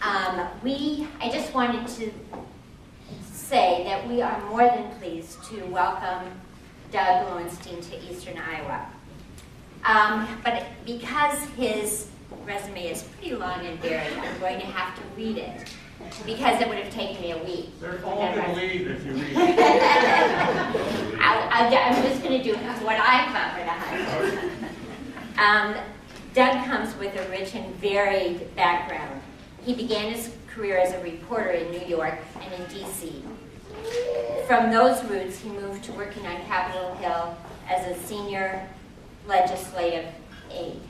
I just wanted to say that we are more than pleased to welcome Doug Lowenstein to Eastern Iowa. But because his resume is pretty long and varied, I'm going to have to read it because it would have taken me a week. They're all going to leave if you read it. I'm just going to do what I found. Doug comes with a rich and varied background. He began his career as a reporter in New York and in D.C. From those roots, he moved to working on Capitol Hill as a senior legislative aide.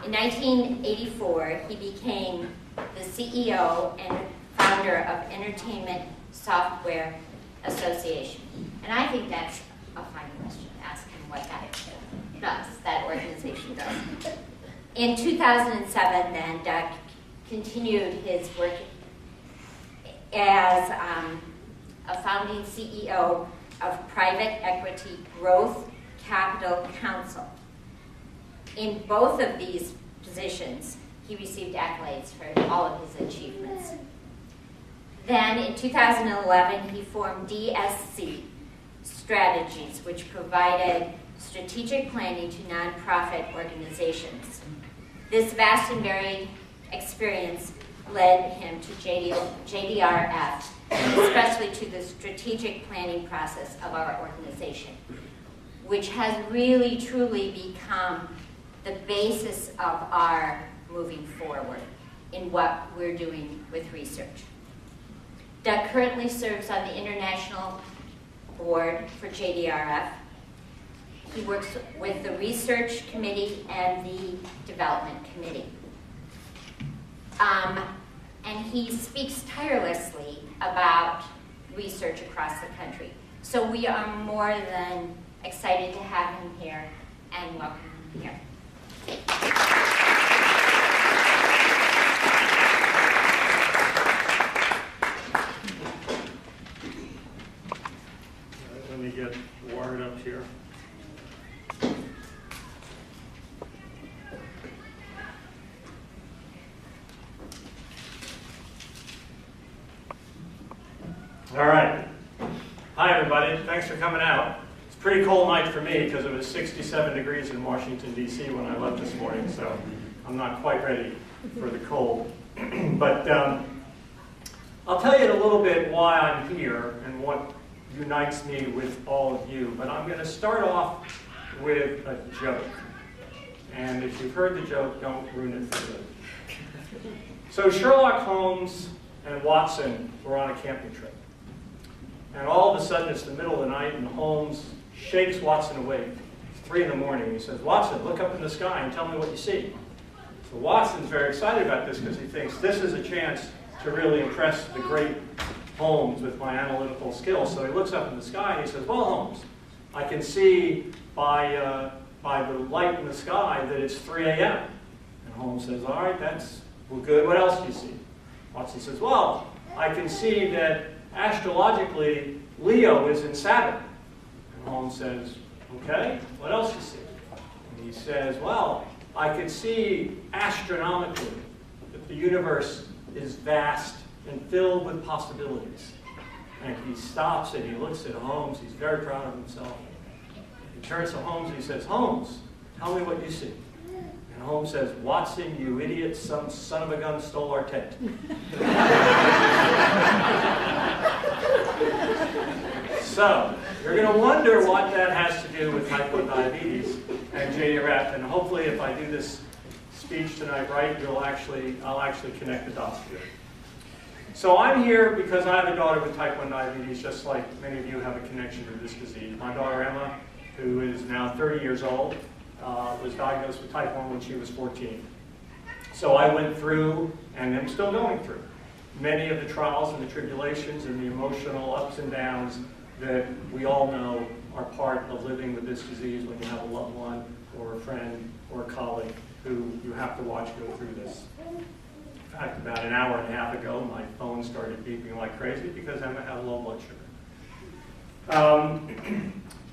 In 1984, he became the CEO and founder of Entertainment Software Association. And I think that's a fine question to ask him what that organization does. In 2007, then, Doug continued his work as a founding CEO of Private Equity Growth Capital Council. In both of these positions, he received accolades for all of his achievements. Then in 2011, he formed DSC Strategies, which provided strategic planning to nonprofit organizations. This vast and varied experience led him to JDRF, especially to the strategic planning process of our organization, which has really truly become the basis of our moving forward in what we're doing with research. Doug currently serves on the International Board for JDRF. He works with the Research Committee and the Development Committee. And he speaks tirelessly about research across the country. So we are more than excited to have him here and welcome him here. Let me get wired up here. All right. Hi, everybody. Thanks for coming out. It's a pretty cold night for me because it was 67 degrees in Washington, D.C. when I left this morning, so I'm not quite ready for the cold. But I'll tell you a little bit why I'm here and what unites me with all of you. But I'm going to start off with a joke. And if you've heard the joke, don't ruin it for good. So Sherlock Holmes and Watson were on a camping trip. And all of a sudden, it's the middle of the night, and Holmes shakes Watson awake. It's 3 in the morning. He says, "Watson, look up in the sky and tell me what you see." So Watson's very excited about this because he thinks this is a chance to really impress the great Holmes with my analytical skills. So he looks up in the sky and he says, "Well, Holmes, I can see by the light in the sky that it's 3 a.m. And Holmes says, "All right, that's good. What else do you see?" Watson says, "Well, I can see that astrologically, Leo is in Saturn." And Holmes says, "Okay, what else do you see?" And he says, "Well, I can see astronomically that the universe is vast and filled with possibilities." And he stops and he looks at Holmes. He's very proud of himself. He turns to Holmes and he says, "Holmes, tell me what you see." And Holmes says, "Watson, you idiot, some son of a gun stole our tent." So, you're going to wonder what that has to do with type 1 diabetes and JDRF, and hopefully if I do this speech tonight right, I'll actually connect the dots here. So I'm here because I have a daughter with type 1 diabetes, just like many of you have a connection to this disease. My daughter Emma, who is now 30 years old, was diagnosed with type 1 when she was 14. So I went through, and am still going through, many of the trials and the tribulations and the emotional ups and downs that we all know are part of living with this disease when you have a loved one or a friend or a colleague who you have to watch go through this. In fact, about an hour and a half ago, my phone started beeping like crazy because Emma had low blood sugar.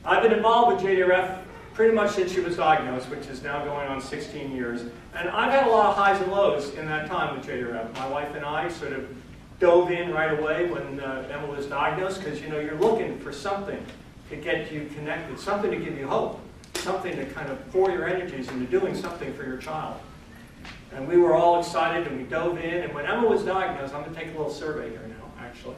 I've been involved with JDRF pretty much since she was diagnosed, which is now going on 16 years. And I've had a lot of highs and lows in that time with JDRF. My wife and I sort of dove in right away when Emma was diagnosed, because you know, you're looking for something to get you connected, something to give you hope, something to kind of pour your energies into doing something for your child. And we were all excited and we dove in, and when Emma was diagnosed, I'm going to take a little survey here now, actually.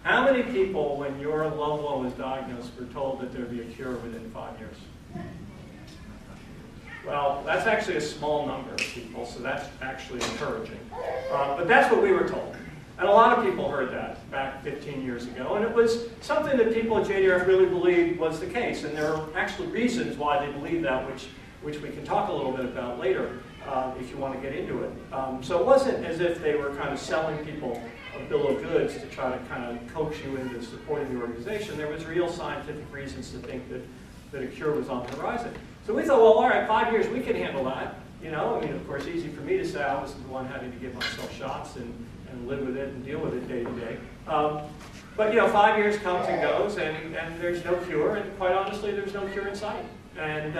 How many people, when your loved one was diagnosed, were told that there would be a cure within 5 years? Well, that's actually a small number of people, so that's actually encouraging. But that's what we were told. And a lot of people heard that back 15 years ago, and it was something that people at JDRF really believed was the case. And there are actually reasons why they believe that, which we can talk a little bit about later if you want to get into it. So it wasn't as if they were kind of selling people a bill of goods to try to kind of coax you into supporting the organization. There was real scientific reasons to think that a cure was on the horizon. So we thought, well, all right, 5 years, we can handle that. You know, I mean, of course, easy for me to say I was the one having to give myself shots and live with it and deal with it day to day. But, you know, 5 years comes and goes, and there's no cure, and quite honestly, there's no cure in sight. And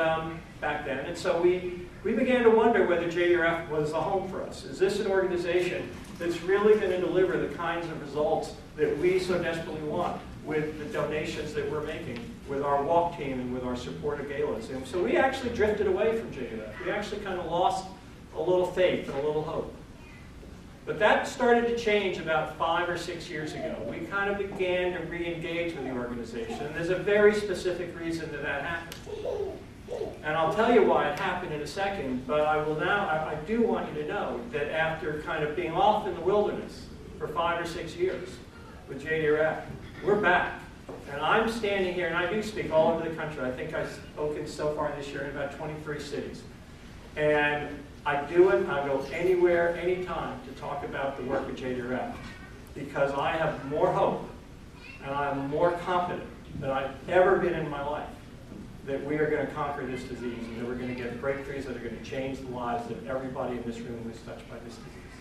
back then, and so we began to wonder whether JDRF was a home for us. Is this an organization that's really going to deliver the kinds of results that we so desperately want with the donations that we're making, with our walk team and with our support of galas? And so we actually drifted away from JDRF. We actually kind of lost a little faith and a little hope. But that started to change about 5 or 6 years ago. We kind of began to re-engage with the organization, and there's a very specific reason that happened. And I'll tell you why it happened in a second, but I do want you to know that after kind of being off in the wilderness for 5 or 6 years with JDRF, we're back. And I'm standing here, and I do speak all over the country. I think I've spoken so far this year in about 23 cities. And I do it, I go anywhere, anytime to talk about the work of JDRF, because I have more hope and I'm more confident than I've ever been in my life that we are going to conquer this disease and that we're going to get breakthroughs that are going to change the lives of everybody in this room who's touched by this disease.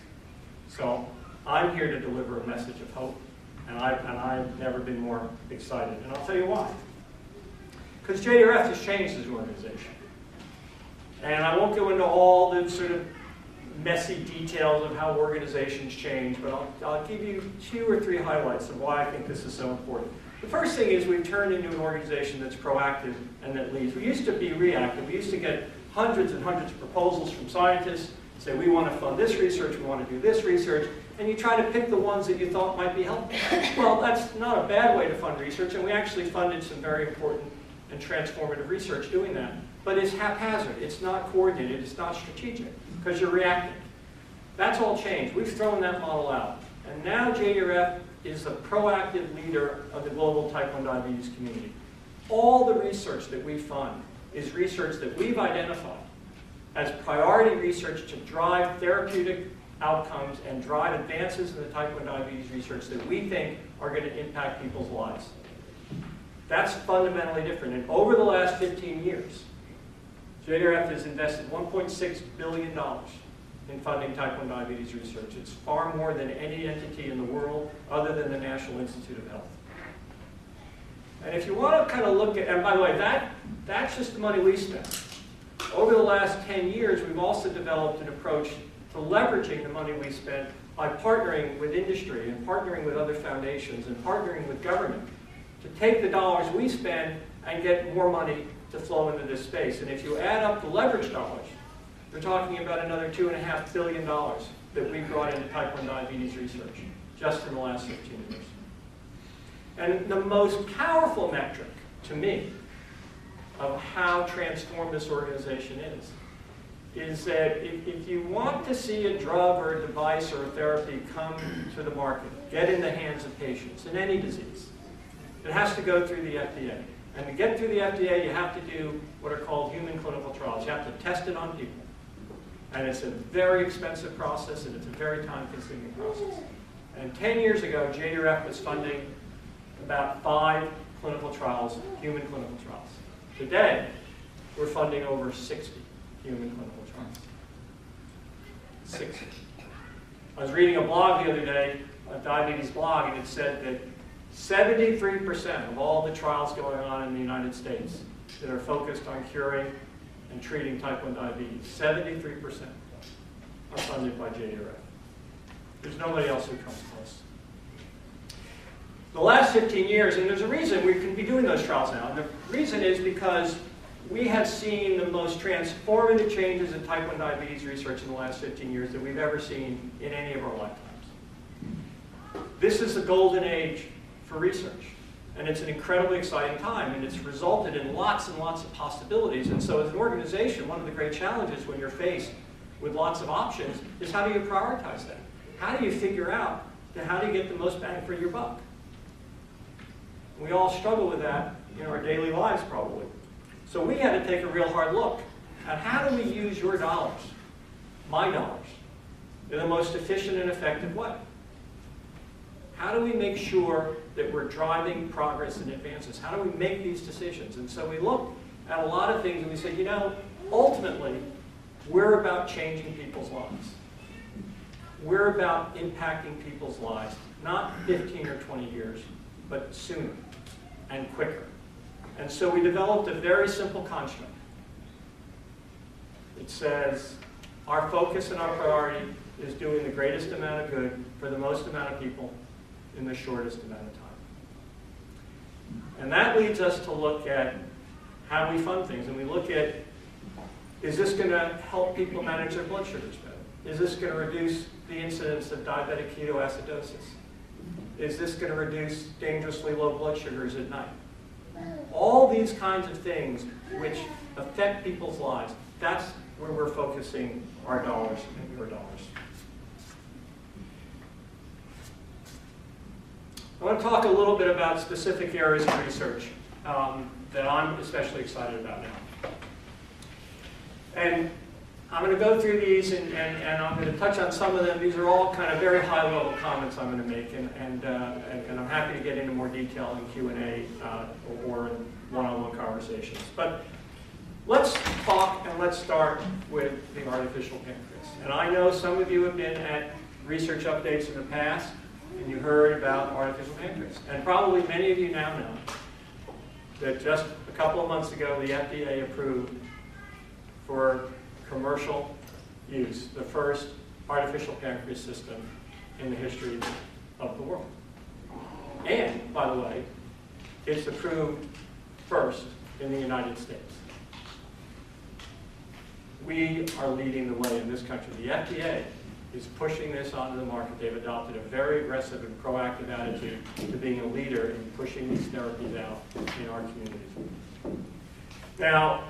So I'm here to deliver a message of hope, and I've never been more excited. And I'll tell you why. Because JDRF has changed as an organization. And I won't go into all the sort of messy details of how organizations change, but I'll give you 2 or 3 highlights of why I think this is so important. The first thing is we've turned into an organization that's proactive and that leads. We used to be reactive. We used to get hundreds and hundreds of proposals from scientists, say we want to fund this research, we want to do this research, and you try to pick the ones that you thought might be helpful. Well, that's not a bad way to fund research, and we actually funded some very important and transformative research doing that. But it's haphazard, it's not coordinated, it's not strategic, because you're reacting. That's all changed. We've thrown that model out. And now JDRF is the proactive leader of the global type 1 diabetes community. All the research that we fund is research that we've identified as priority research to drive therapeutic outcomes and drive advances in the type 1 diabetes research that we think are going to impact people's lives. That's fundamentally different. And over the last 15 years, JDRF has invested $1.6 billion in funding type 1 diabetes research. It's far more than any entity in the world other than the National Institute of Health. And if you want to kind of look at, and by the way, that's just the money we spent. Over the last 10 years, we've also developed an approach to leveraging the money we spent by partnering with industry and partnering with other foundations and partnering with government to take the dollars we spend and get more money to flow into this space. And if you add up the leverage dollars, we're talking about another $2.5 billion that we brought into type 1 diabetes research just in the last 15 years. And the most powerful metric to me of how transformed this organization is that if you want to see a drug or a device or a therapy come to the market, get in the hands of patients in any disease, it has to go through the FDA. And to get through the FDA, you have to do what are called human clinical trials. You have to test it on people. And it's a very expensive process, and it's a very time-consuming process. And 10 years ago, JDRF was funding about 5 clinical trials, human clinical trials. Today, we're funding over 60 human clinical trials. 60. I was reading a blog the other day, a diabetes blog, and it said that 73% of all the trials going on in the United States that are focused on curing and treating type 1 diabetes. 73% are funded by JDRF. There's nobody else who comes close. The last 15 years, and there's a reason we can be doing those trials now, and the reason is because we have seen the most transformative changes in type 1 diabetes research in the last 15 years that we've ever seen in any of our lifetimes. This is the golden age for research, and it's an incredibly exciting time, and it's resulted in lots and lots of possibilities. And so as an organization, one of the great challenges when you're faced with lots of options is how do you prioritize them? How do you figure out how do you get the most bang for your buck? We all struggle with that in our daily lives, probably. So we had to take a real hard look at how do we use your dollars, my dollars, in the most efficient and effective way? How do we make sure that we're driving progress and advances? How do we make these decisions? And so we looked at a lot of things and we said, you know, ultimately, we're about changing people's lives. We're about impacting people's lives, not 15 or 20 years, but sooner and quicker. And so we developed a very simple construct. It says, our focus and our priority is doing the greatest amount of good for the most amount of people in the shortest amount of time. And that leads us to look at how we fund things. And we look at, is this going to help people manage their blood sugars better? Is this going to reduce the incidence of diabetic ketoacidosis? Is this going to reduce dangerously low blood sugars at night? All these kinds of things which affect people's lives, that's where we're focusing our dollars and your dollars. I want to talk a little bit about specific areas of research that I'm especially excited about now. And I'm going to go through these and I'm going to touch on some of them. These are all kind of very high-level comments I'm going to make, and I'm happy to get into more detail in Q&A or in one-on-one conversations. But let's talk and let's start with the artificial pancreas. And I know some of you have been at research updates in the past, and you heard about artificial pancreas. And probably many of you now know that just a couple of months ago, the FDA approved for commercial use the first artificial pancreas system in the history of the world. And, by the way, it's approved first in the United States. We are leading the way in this country. The FDA is pushing this onto the market. They've adopted a very aggressive and proactive attitude to being a leader in pushing these therapies out in our communities. Now,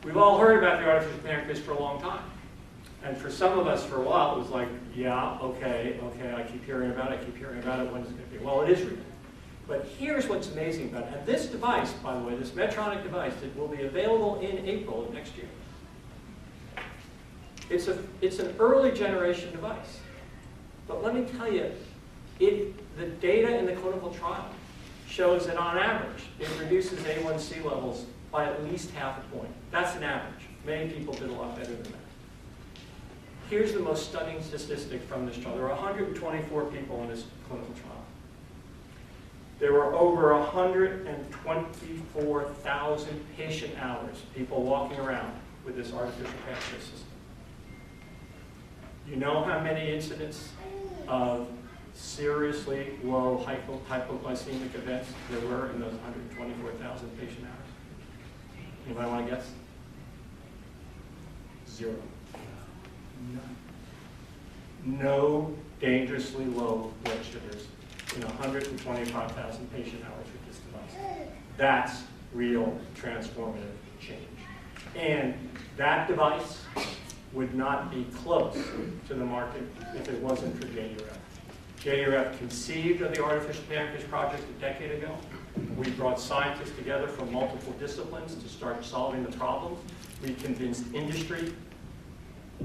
we've all heard about the artificial pancreas for a long time. And for some of us, for a while, it was like, yeah, okay, I keep hearing about it, when is it going to be? Well, it is real. But here's what's amazing about it. And this device, by the way, this Medtronic device, that will be available in April of next year. It's an early generation device. But let me tell you, the data in the clinical trial shows that on average, it reduces A1C levels by at least half a point. That's an average. Many people did a lot better than that. Here's the most stunning statistic from this trial. There were 124 people in this clinical trial. There were over 124,000 patient hours, people walking around with this artificial pancreas system. You know how many incidents of seriously low hypoglycemic events there were in those 124,000 patient hours? Anybody want to guess? 0. None. No dangerously low blood sugars in 125,000 patient hours with this device. That's real transformative change. And that device would not be close to the market if it wasn't for JDRF. JDRF conceived of the artificial pancreas project a decade ago. We brought scientists together from multiple disciplines to start solving the problems. We convinced industry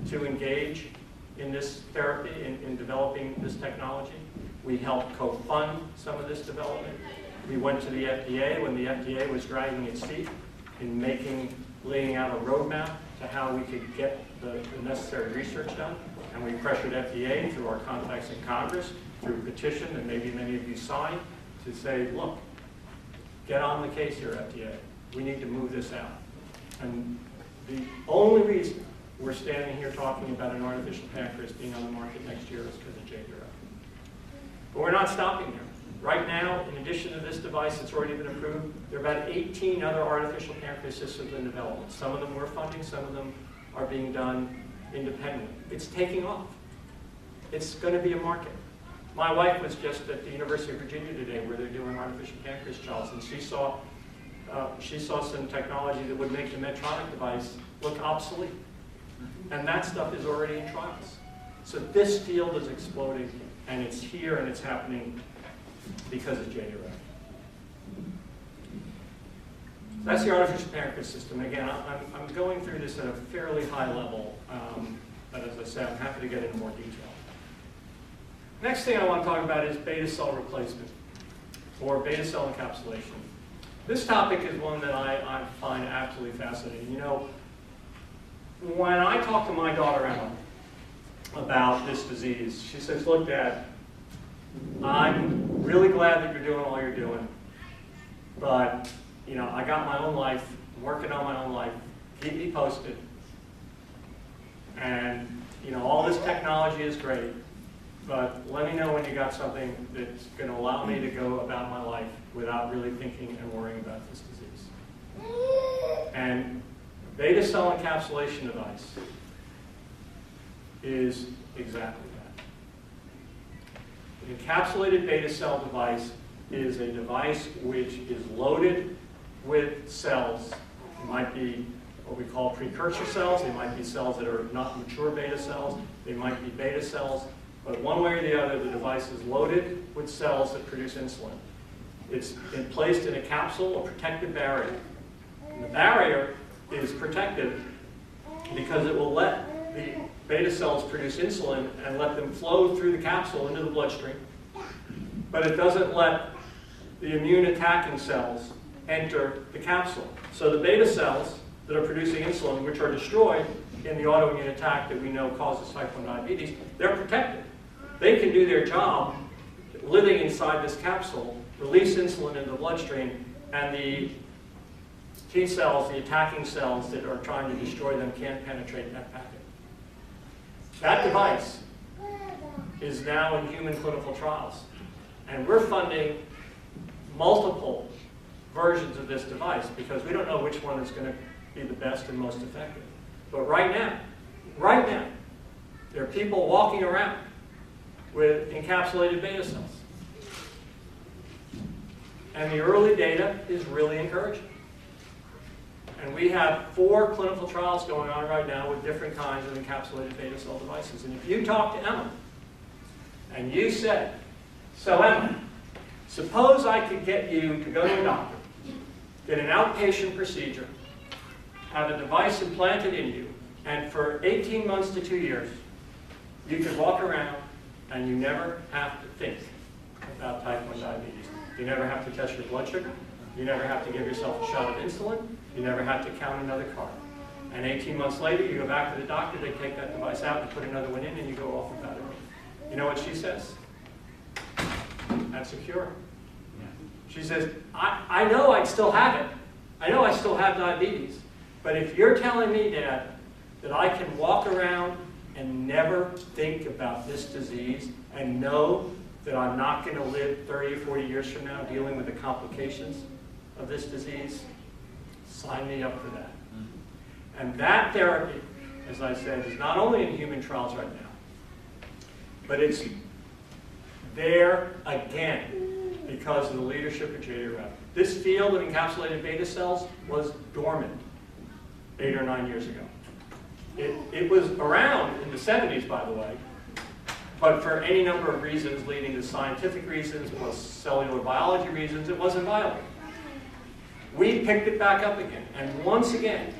to engage in this therapy, in developing this technology. We helped co-fund some of this development. We went to the FDA when the FDA was dragging its feet in laying out a roadmap to how we could get the necessary research done. And we pressured FDA through our contacts in Congress, through petition, and maybe many of you signed, to say, look, get on the case here, FDA. We need to move this out. And the only reason we're standing here talking about an artificial pancreas being on the market next year is because of JDRF. But we're not stopping there. Right now, in addition to this device that's already been approved, there are about 18 other artificial pancreas systems in development. Some of them we're funding, some of them are being done independently. It's taking off. It's going to be a market. My wife was just at the University of Virginia today where they're doing artificial pancreas trials, and she saw some technology that would make the Medtronic device look obsolete. And that stuff is already in trials. So this field is exploding, and it's here, and it's happening because of JDRF. That's the artificial pancreas system. Again, I'm going through this at a fairly high level, but as I said, I'm happy to get into more detail. Next thing I want to talk about is beta cell replacement, or beta cell encapsulation. This topic is one that I find absolutely fascinating. You know, when I talk to my daughter Emma about this disease, she says, look, Dad, I'm really glad that you're doing all you're doing, but you know, I got my own life, I'm working on my own life, keep me posted. And you know, all this technology is great, but let me know when you got something that's going to allow me to go about my life without really thinking and worrying about this disease. And beta cell encapsulation device is exactly that. An encapsulated beta cell device is a device which is loaded with cells. It might be what we call precursor cells. They might be cells that are not mature beta cells. They might be beta cells. But one way or the other, the device is loaded with cells that produce insulin. It's placed in a capsule, a protective barrier. And the barrier is protective because it will let the beta cells produce insulin and let them flow through the capsule into the bloodstream. But it doesn't let the immune attacking cells enter the capsule. So the beta cells that are producing insulin, which are destroyed in the autoimmune attack that we know causes type 1 diabetes, they're protected. They can do their job living inside this capsule, release insulin into the bloodstream, and the T cells, the attacking cells that are trying to destroy them, can't penetrate that packet. That device is now in human clinical trials. And we're funding multiple versions of this device because we don't know which one is going to be the best and most effective. But right now, there are people walking around with encapsulated beta cells. And the early data is really encouraging. And we have 4 clinical trials going on right now with different kinds of encapsulated beta cell devices. And if you talk to Emma, and you said, so Emma, suppose I could get you to go to a doctor, get an outpatient procedure, have a device implanted in you, and for 18 months to 2 years, you could walk around and you never have to think about type 1 diabetes. You never have to test your blood sugar. You never have to give yourself a shot of insulin. You never have to count another carb. And 18 months later, you go back to the doctor, they take that device out and put another one in, and you go off without it. You know what she says? That's a cure. She says, I know I'd still have it. I know I still have diabetes. But if you're telling me, Dad, that I can walk around and never think about this disease and know that I'm not going to live 30 or 40 years from now dealing with the complications of this disease, sign me up for that. And that therapy, as I said, is not only in human trials right now, but it's there again because of the leadership of JDRF. This field of encapsulated beta cells was dormant 8 or 9 years ago. It was around in the 70s, by the way, but for any number of reasons, leading to scientific reasons plus cellular biology reasons, it wasn't viable. We picked it back up again, and once again,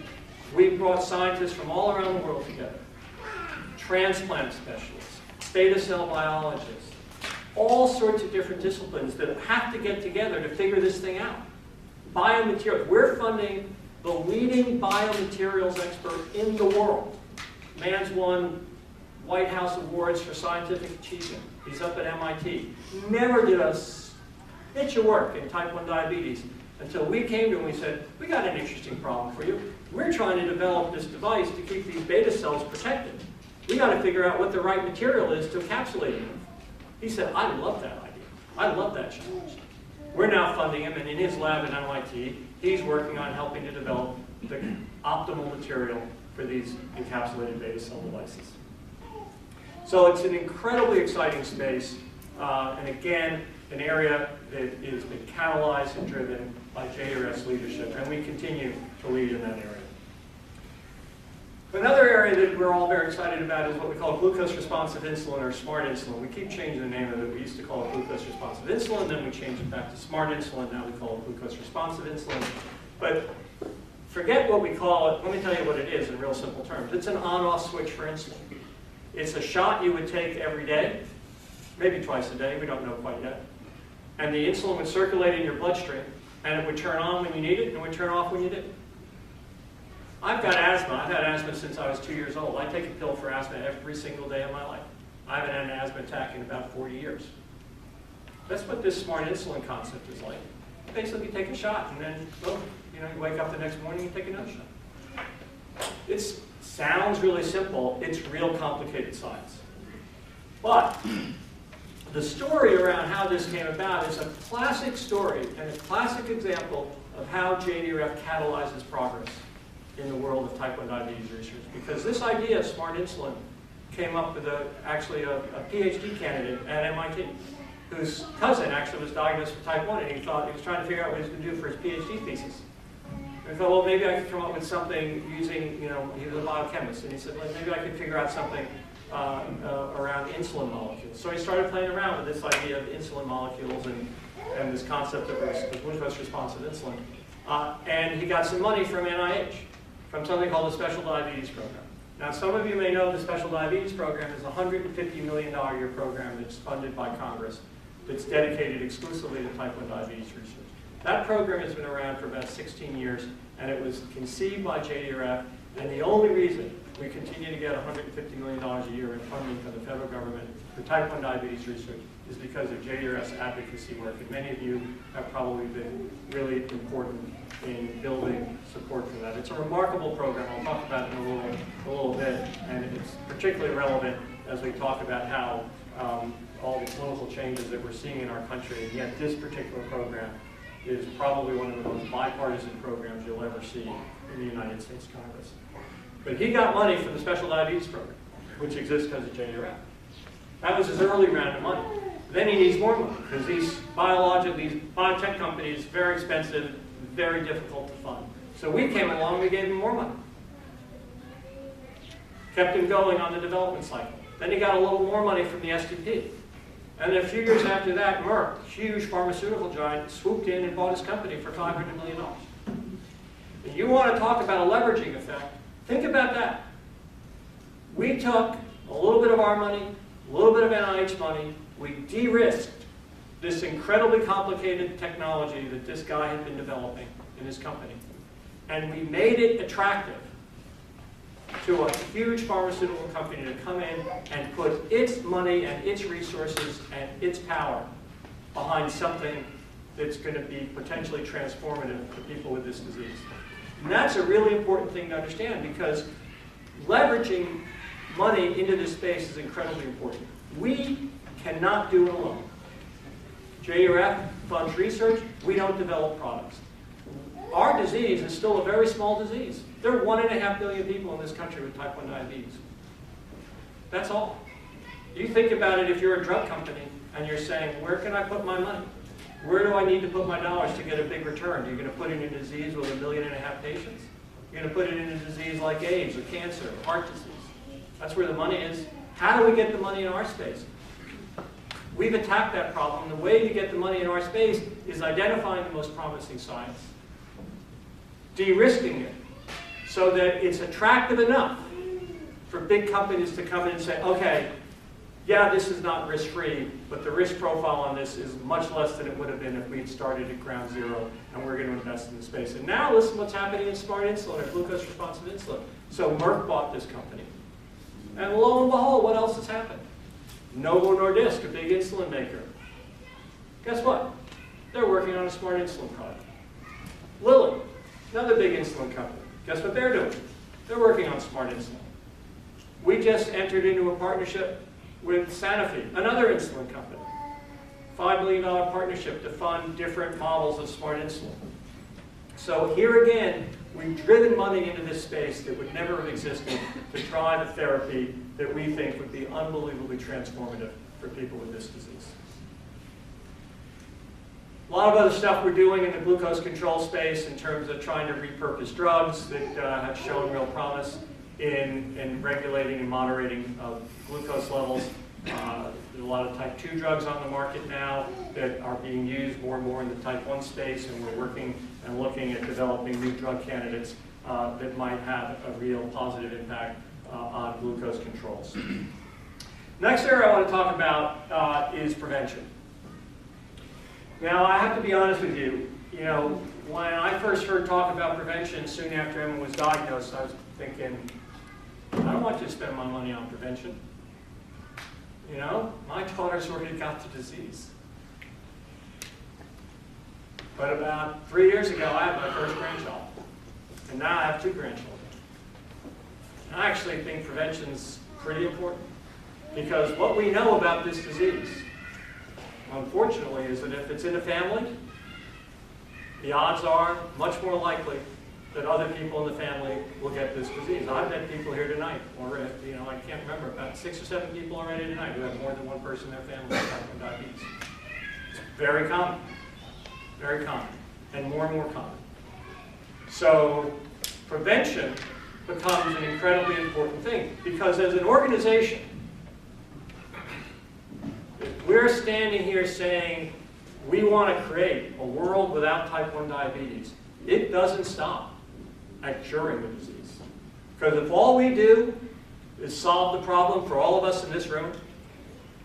we brought scientists from all around the world together. Transplant specialists, beta cell biologists, all sorts of different disciplines that have to get together to figure this thing out. Biomaterials. We're funding the leading biomaterials expert in the world. Man's won White House awards for scientific achievement. He's up at MIT. Never did a stitch of work in type 1 diabetes. Until we came to him, we said, we got an interesting problem for you. We're trying to develop this device to keep these beta cells protected. We got to figure out what the right material is to encapsulate them. He said, I love that idea. I love that challenge. We're now funding him, and in his lab at MIT, he's working on helping to develop the optimal material for these encapsulated beta cell devices. So it's an incredibly exciting space, and again, an area that has been catalyzed and driven by JDRF's leadership, and we continue to lead in that area. Another area that we're all very excited about is what we call glucose responsive insulin, or smart insulin. We keep changing the name of it. We used to call it glucose responsive insulin, then we changed it back to smart insulin. Now we call it glucose responsive insulin. But forget what we call it. Let me tell you what it is in real simple terms. It's an on-off switch for insulin. It's a shot you would take every day, maybe twice a day. We don't know quite yet. And the insulin would circulate in your bloodstream, and it would turn on when you need it, and it would turn off when you didn't. I've got asthma. I've had asthma since I was 2 years old. I take a pill for asthma every single day of my life. I haven't had an asthma attack in about 40 years. That's what this smart insulin concept is like. Basically, you take a shot, and then, boom, you wake up the next morning and you take another shot. It sounds really simple. It's real complicated science. But the story around how this came about is a classic story and a classic example of how JDRF catalyzes progress in the world of type 1 diabetes research. Because this idea of smart insulin came up with actually a PhD candidate at MIT, whose cousin actually was diagnosed with type 1, and he was trying to figure out what he was going to do for his PhD thesis. And he thought, well, maybe I could come up with something using, he was a biochemist, and he said, well, maybe I could figure out something around insulin molecules. So he started playing around with this idea of insulin molecules and this concept of glucose responsive insulin. And he got some money from NIH, from something called the Special Diabetes Program. Now, some of you may know the Special Diabetes Program is a $150 million a year program that's funded by Congress, that's dedicated exclusively to type 1 diabetes research. That program has been around for about 16 years, and it was conceived by JDRF, and the only reason we continue to get $150 million a year in funding from the federal government for type 1 diabetes research is because of JDRF's advocacy work, and many of you have probably been really important in building support for that. It's a remarkable program. I'll talk about it in a little bit, and it's particularly relevant as we talk about how all the political changes that we're seeing in our country, and yet this particular program is probably one of the most bipartisan programs you'll ever see in the United States Congress. But he got money from the Special Diabetes Program, which exists because of JDRF. That was his early round of money. Then he needs more money, because these biotech companies, very expensive, very difficult to fund. So we came along, we gave him more money. Kept him going on the development cycle. Then he got a little more money from the SDP. And then a few years after that, Merck, huge pharmaceutical giant, swooped in and bought his company for $500 million. And you want to talk about a leveraging effect, think about that. We took a little bit of our money, a little bit of NIH money, we de-risked this incredibly complicated technology that this guy had been developing in his company. And we made it attractive to a huge pharmaceutical company to come in and put its money and its resources and its power behind something that's going to be potentially transformative for people with this disease. And that's a really important thing to understand, because leveraging money into this space is incredibly important. We cannot do it alone. JDRF funds research, we don't develop products. Our disease is still a very small disease. There are 1.5 billion people in this country with type 1 diabetes. That's all. You think about it, if you're a drug company and you're saying, where can I put my money? Where do I need to put my dollars to get a big return? You're going to put it in a disease with 1.5 million patients? You're going to put it in a disease like AIDS or cancer or heart disease. That's where the money is. How do we get the money in our space? We've attacked that problem. The way to get the money in our space is identifying the most promising science, de-risking it so that it's attractive enough for big companies to come in and say, okay, yeah, this is not risk-free, but the risk profile on this is much less than it would have been if we'd started at ground zero, and we're going to invest in the space. And now listen to what's happening in smart insulin or glucose-responsive insulin. So Merck bought this company. And lo and behold, what else has happened? Novo Nordisk, a big insulin maker. Guess what? They're working on a smart insulin product. Lilly, another big insulin company. Guess what they're doing? They're working on smart insulin. We just entered into a partnership with Sanofi, another insulin company. $5 million partnership to fund different models of smart insulin. So here again, we've driven money into this space that would never have existed to try the therapy that we think would be unbelievably transformative for people with this disease. A lot of other stuff we're doing in the glucose control space in terms of trying to repurpose drugs that have shown real promise in regulating and moderating glucose levels. There's a lot of type 2 drugs on the market now that are being used more and more in the type 1 space, and we're working and looking at developing new drug candidates that might have a real positive impact on glucose controls. Next area I want to talk about is prevention. Now, I have to be honest with you. You know, when I first heard talk about prevention soon after Emma was diagnosed, I was thinking, I don't want you to spend my money on prevention. You know, my daughter's already got the disease. But about 3 years ago, I had my first grandchild. And now I have 2 grandchildren. And I actually think prevention's pretty important. Because what we know about this disease, unfortunately, is that if it's in a family, the odds are much more likely that other people in the family will get this disease. I've met people here tonight, or you know, I can't remember, about 6 or 7 people already tonight who have more than one person in their family with type 1 diabetes. It's very common, and more common. So prevention becomes an incredibly important thing, because as an organization, if we're standing here saying we want to create a world without type 1 diabetes, it doesn't stop at curing the disease. Because if all we do is solve the problem for all of us in this room,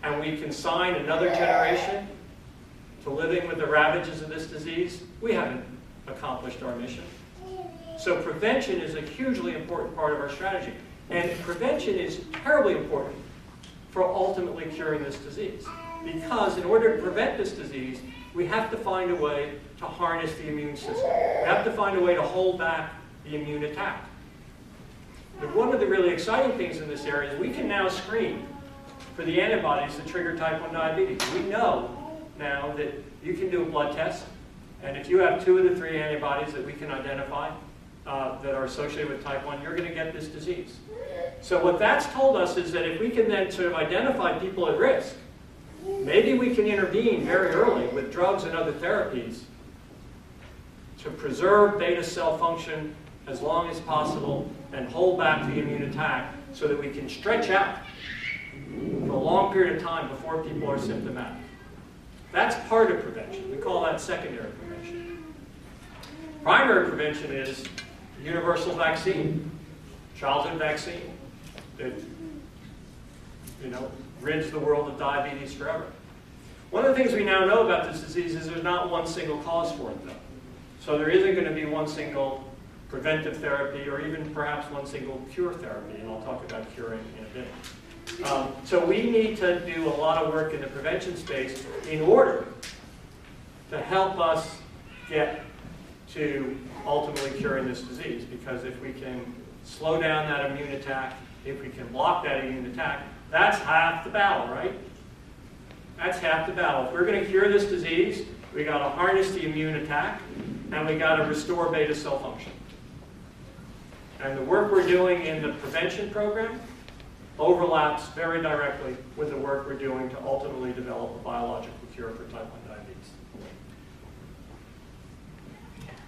and we consign another generation to living with the ravages of this disease, we haven't accomplished our mission. So prevention is a hugely important part of our strategy. And prevention is terribly important for ultimately curing this disease. Because in order to prevent this disease, we have to find a way to harness the immune system. We have to find a way to hold back the immune attack. But one of the really exciting things in this area is we can now screen for the antibodies that trigger type 1 diabetes. We know now that you can do a blood test, and if you have 2 of the 3 antibodies that we can identify that are associated with type 1, you're going to get this disease. So what that's told us is that if we can then sort of identify people at risk, maybe we can intervene very early with drugs and other therapies to preserve beta cell function as long as possible and hold back the immune attack so that we can stretch out for a long period of time before people are symptomatic. That's part of prevention. We call that secondary prevention. Primary prevention is universal vaccine, childhood vaccine that, you know, rids the world of diabetes forever. One of the things we now know about this disease is there's not one single cause for it, though. So there isn't going to be one single preventive therapy or even perhaps one single cure therapy, and I'll talk about curing in a bit. So we need to do a lot of work in the prevention space in order to help us get to ultimately curing this disease, because if we can slow down that immune attack, if we can block that immune attack, that's half the battle, right? That's half the battle. If we're going to cure this disease, we got to harness the immune attack, and we got to restore beta cell function. And the work we're doing in the prevention program overlaps very directly with the work we're doing to ultimately develop a biological cure for type 1 diabetes.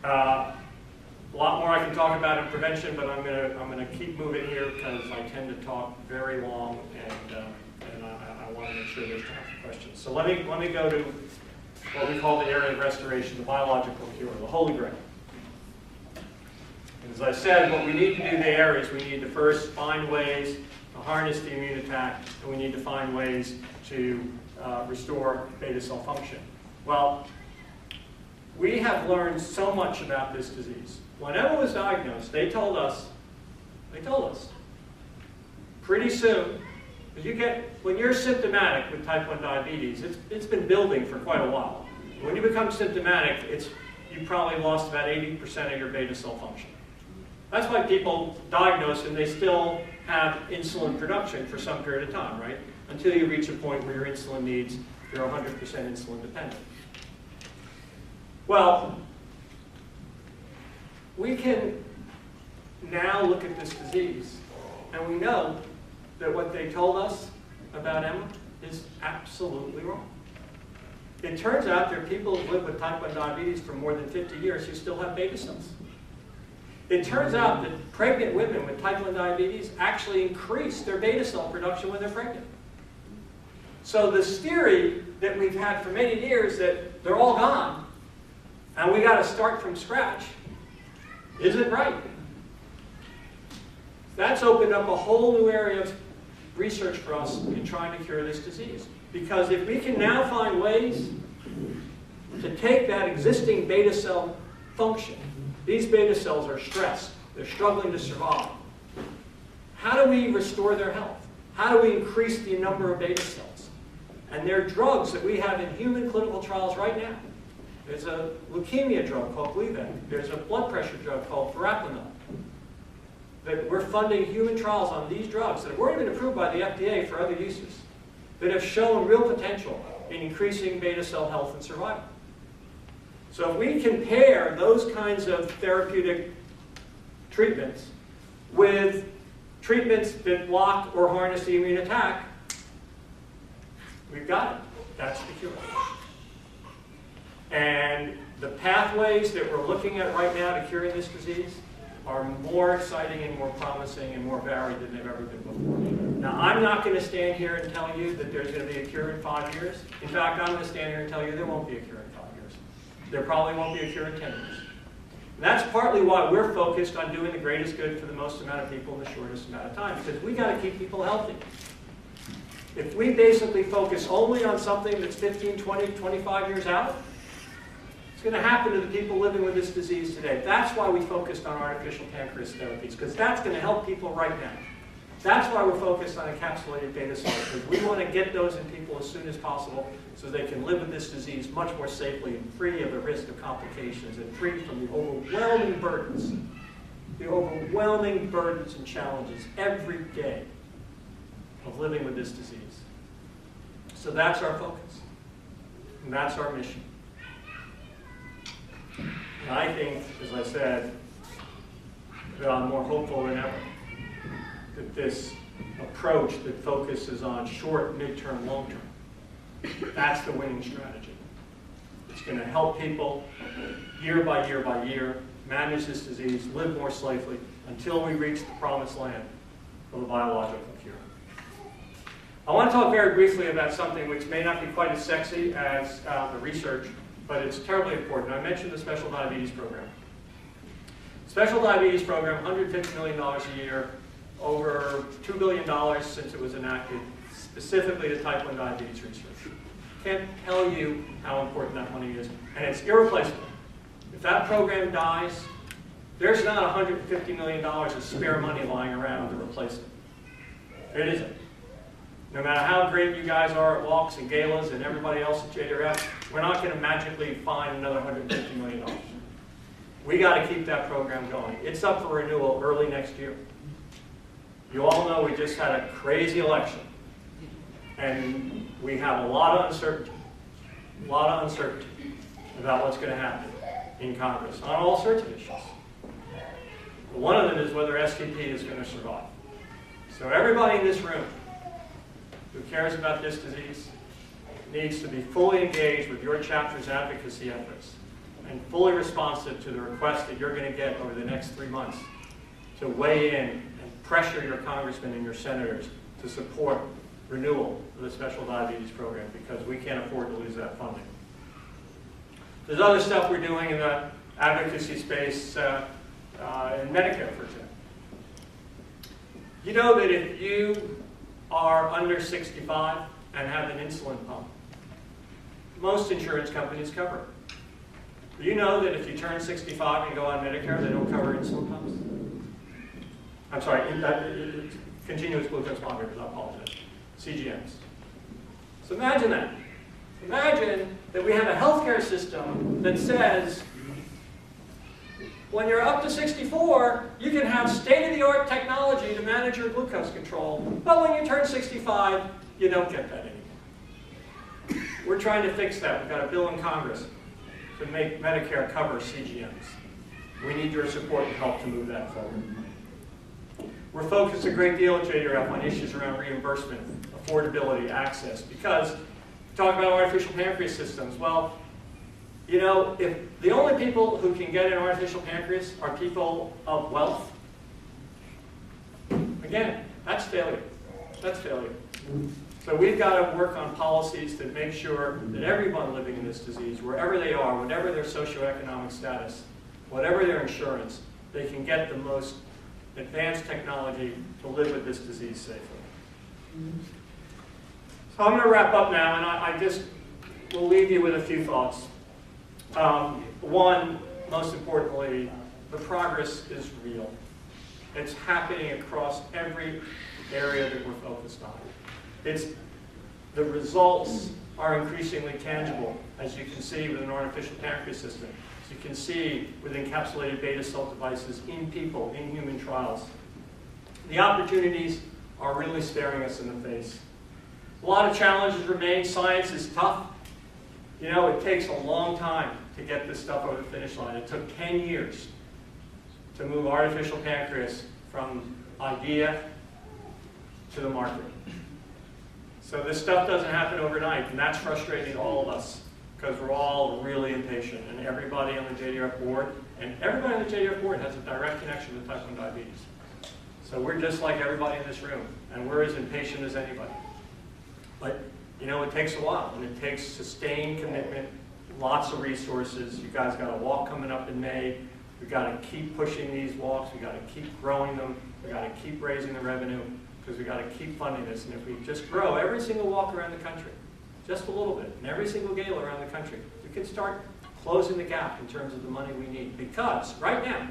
A lot more I can talk about in prevention, but I'm gonna keep moving here because I tend to talk very long, and I want to make sure there's time for questions. So let me go to what we call the area of restoration, the biological cure, the holy grail. And as I said, what we need to do there is we need to first find ways to harness the immune attack, and we need to find ways to restore beta cell function. Well, we have learned so much about this disease. When Emma was diagnosed, they told us, pretty soon, when you're symptomatic with type 1 diabetes, it's been building for quite a while. When you become symptomatic, you probably lost about 80% of your beta cell function. That's why people diagnose and they still have insulin production for some period of time, right? Until you reach a point where your insulin needs, you're 100% insulin dependent. Well, we can now look at this disease, and we know that what they told us about Emma is absolutely wrong. It turns out there are people who live with type 1 diabetes for more than 50 years who still have beta cells. It turns out that pregnant women with type 1 diabetes actually increase their beta cell production when they're pregnant. So this theory that we've had for many years that they're all gone and we got to start from scratch isn't right. That's opened up a whole new area of research for us in trying to cure this disease. Because if we can now find ways to take that existing beta cell function, these beta cells are stressed, they're struggling to survive. How do we restore their health? How do we increase the number of beta cells? And there are drugs that we have in human clinical trials right now. There's a leukemia drug called Gleevec. There's a blood pressure drug called verapamil. That we're funding human trials on these drugs that have already been approved by the FDA for other uses, that have shown real potential in increasing beta cell health and survival. So if we compare those kinds of therapeutic treatments with treatments that block or harness the immune attack, we've got it. That's the cure. And the pathways that we're looking at right now to curing this disease are more exciting and more promising and more varied than they've ever been before. Now, I'm not going to stand here and tell you that there's going to be a cure in 5 years. In fact, I'm going to stand here and tell you there won't be a cure in 5 years. There probably won't be a cure in 10 years. And that's partly why we're focused on doing the greatest good for the most amount of people in the shortest amount of time, because we got to keep people healthy. If we basically focus only on something that's 15, 20, 25 years out, it's going to happen to the people living with this disease today. That's why we focused on artificial pancreas therapies, because that's going to help people right now. That's why we're focused on encapsulated beta cells, because we want to get those in people as soon as possible so they can live with this disease much more safely and free of the risk of complications and free from the overwhelming burdens and challenges every day of living with this disease. So that's our focus, and that's our mission. And I think, as I said, that I'm more hopeful than ever that this approach that focuses on short, midterm, long-term, that's the winning strategy. It's going to help people year by year by year manage this disease, live more safely until we reach the promised land of a biological cure. I want to talk very briefly about something which may not be quite as sexy as the research, but it's terribly important. I mentioned the Special Diabetes Program. Special Diabetes Program, $150 million a year, over $2 billion since it was enacted, specifically to type 1 diabetes research. Can't tell you how important that money is, and it's irreplaceable. If that program dies, there's not $150 million of spare money lying around to replace it. It isn't. No matter how great you guys are at walks and galas and everybody else at JDRF, we're not going to magically find another $150 million. We got to keep that program going. It's up for renewal early next year. You all know we just had a crazy election, and we have a lot of uncertainty about what's going to happen in Congress on all sorts of issues. But one of them is whether STP is going to survive. So everybody in this room who cares about this disease needs to be fully engaged with your chapter's advocacy efforts and fully responsive to the request that you're going to get over the next 3 months to weigh in and pressure your congressmen and your senators to support renewal of the Special Diabetes Program, because we can't afford to lose that funding. There's other stuff we're doing in the advocacy space in Medicare, for example. You know that if you are under 65 and have an insulin pump, most insurance companies cover it. Do you know that if you turn 65 and go on Medicare, they don't cover insulin pumps? I'm sorry, continuous glucose monitors, I apologize. CGMs. So imagine that. Imagine that we have a healthcare system that says when you're up to 64, you can have state-of-the-art technology to manage your glucose control. But when you turn 65, you don't get that anymore. We're trying to fix that. We've got a bill in Congress to make Medicare cover CGMs. We need your support and help to move that forward. We're focused a great deal at JDRF on issues around reimbursement, affordability, access, because we talk about artificial pancreas systems. Well, you know, if the only people who can get an artificial pancreas are people of wealth, again, that's failure. That's failure. So we've got to work on policies to make sure that everyone living in this disease, wherever they are, whatever their socioeconomic status, whatever their insurance, they can get the most advanced technology to live with this disease safely. So I'm going to wrap up now, and I just will leave you with a few thoughts. One, most importantly, the progress is real. It's happening across every area that we're focused on. The results are increasingly tangible, as you can see with an artificial pancreas system. As you can see with encapsulated beta cell devices in people, in human trials. The opportunities are really staring us in the face. A lot of challenges remain. Science is tough. You know, it takes a long time to get this stuff over the finish line. It took 10 years to move artificial pancreas from idea to the market. So this stuff doesn't happen overnight, and that's frustrating to all of us because we're all really impatient, and everybody on the JDRF board, and everybody on the JDRF board has a direct connection with type 1 diabetes. So we're just like everybody in this room, and we're as impatient as anybody. But, you know, it takes a while, and it takes sustained commitment, lots of resources. You guys got a walk coming up in May. We've got to keep pushing these walks. We've got to keep growing them. We've got to keep raising the revenue because we've got to keep funding this. And if we just grow every single walk around the country, just a little bit, and every single gala around the country, we can start closing the gap in terms of the money we need. Because right now,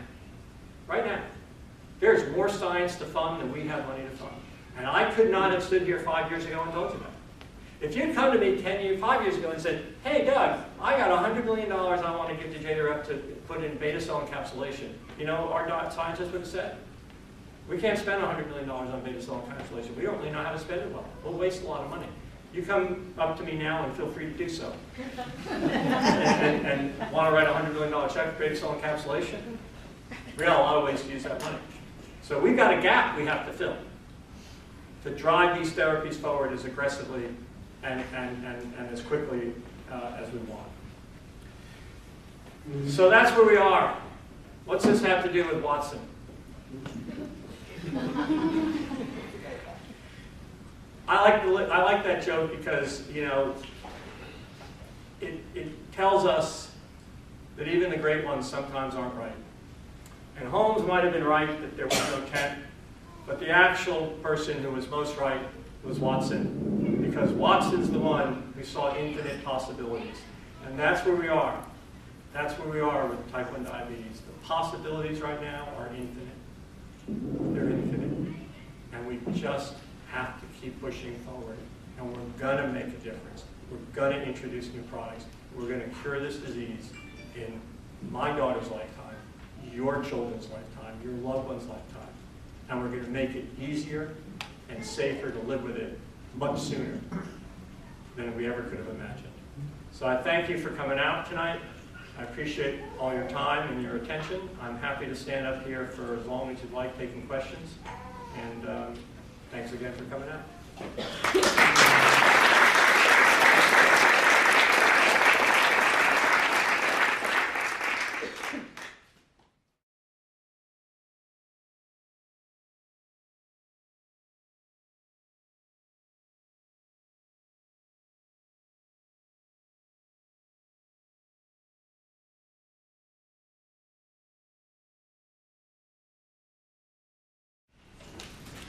there's more science to fund than we have money to fund. And I could not have stood here 5 years ago and told you that. If you'd come to me 5 years ago and said, hey, Doug, I got $100 million I want to give to JDRF to put in beta cell encapsulation, you know, our scientists would have said, we can't spend $100 million on beta cell encapsulation. We don't really know how to spend it well. We'll waste a lot of money. You come up to me now and feel free to do so. and want to write a $100 million check for beta cell encapsulation? We got a lot of ways to use that money. So we've got a gap we have to fill to drive these therapies forward as aggressively and as quickly as we want. So that's where we are. What's this have to do with Watson? I like that joke because, you know, it tells us that even the great ones sometimes aren't right. And Holmes might have been right that there was no tent, but the actual person who was most right was Watson, because Watson's the one who saw infinite possibilities. And that's where we are. That's where we are with type 1 diabetes. The possibilities right now are infinite. They're infinite. And we just have to keep pushing forward. And we're going to make a difference. We're going to introduce new products. We're going to cure this disease in my daughter's lifetime, your children's lifetime, your loved one's lifetime. And we're going to make it easier and safer to live with it much sooner than we ever could have imagined. So I thank you for coming out tonight. I appreciate all your time and your attention. I'm happy to stand up here for as long as you'd like taking questions. And thanks again for coming out.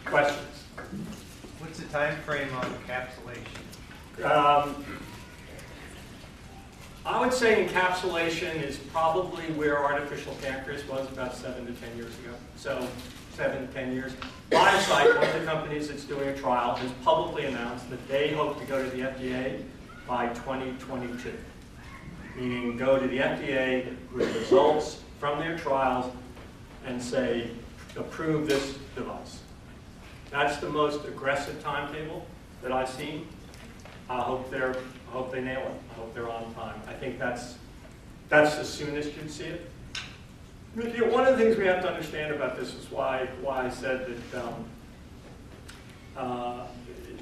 Questions? What's the time frame on encapsulation? I would say encapsulation is probably where artificial pancreas was about 7 to 10 years ago. So 7 to 10 years. BioSite, one of the companies that's doing a trial, has publicly announced that they hope to go to the FDA by 2022. Meaning go to the FDA with results from their trials and say, approve this device. That's the most aggressive timetable that I've seen. I hope they nail it. I hope they're on time. I think that's the soonest you'd see it. One of the things we have to understand about this is why I said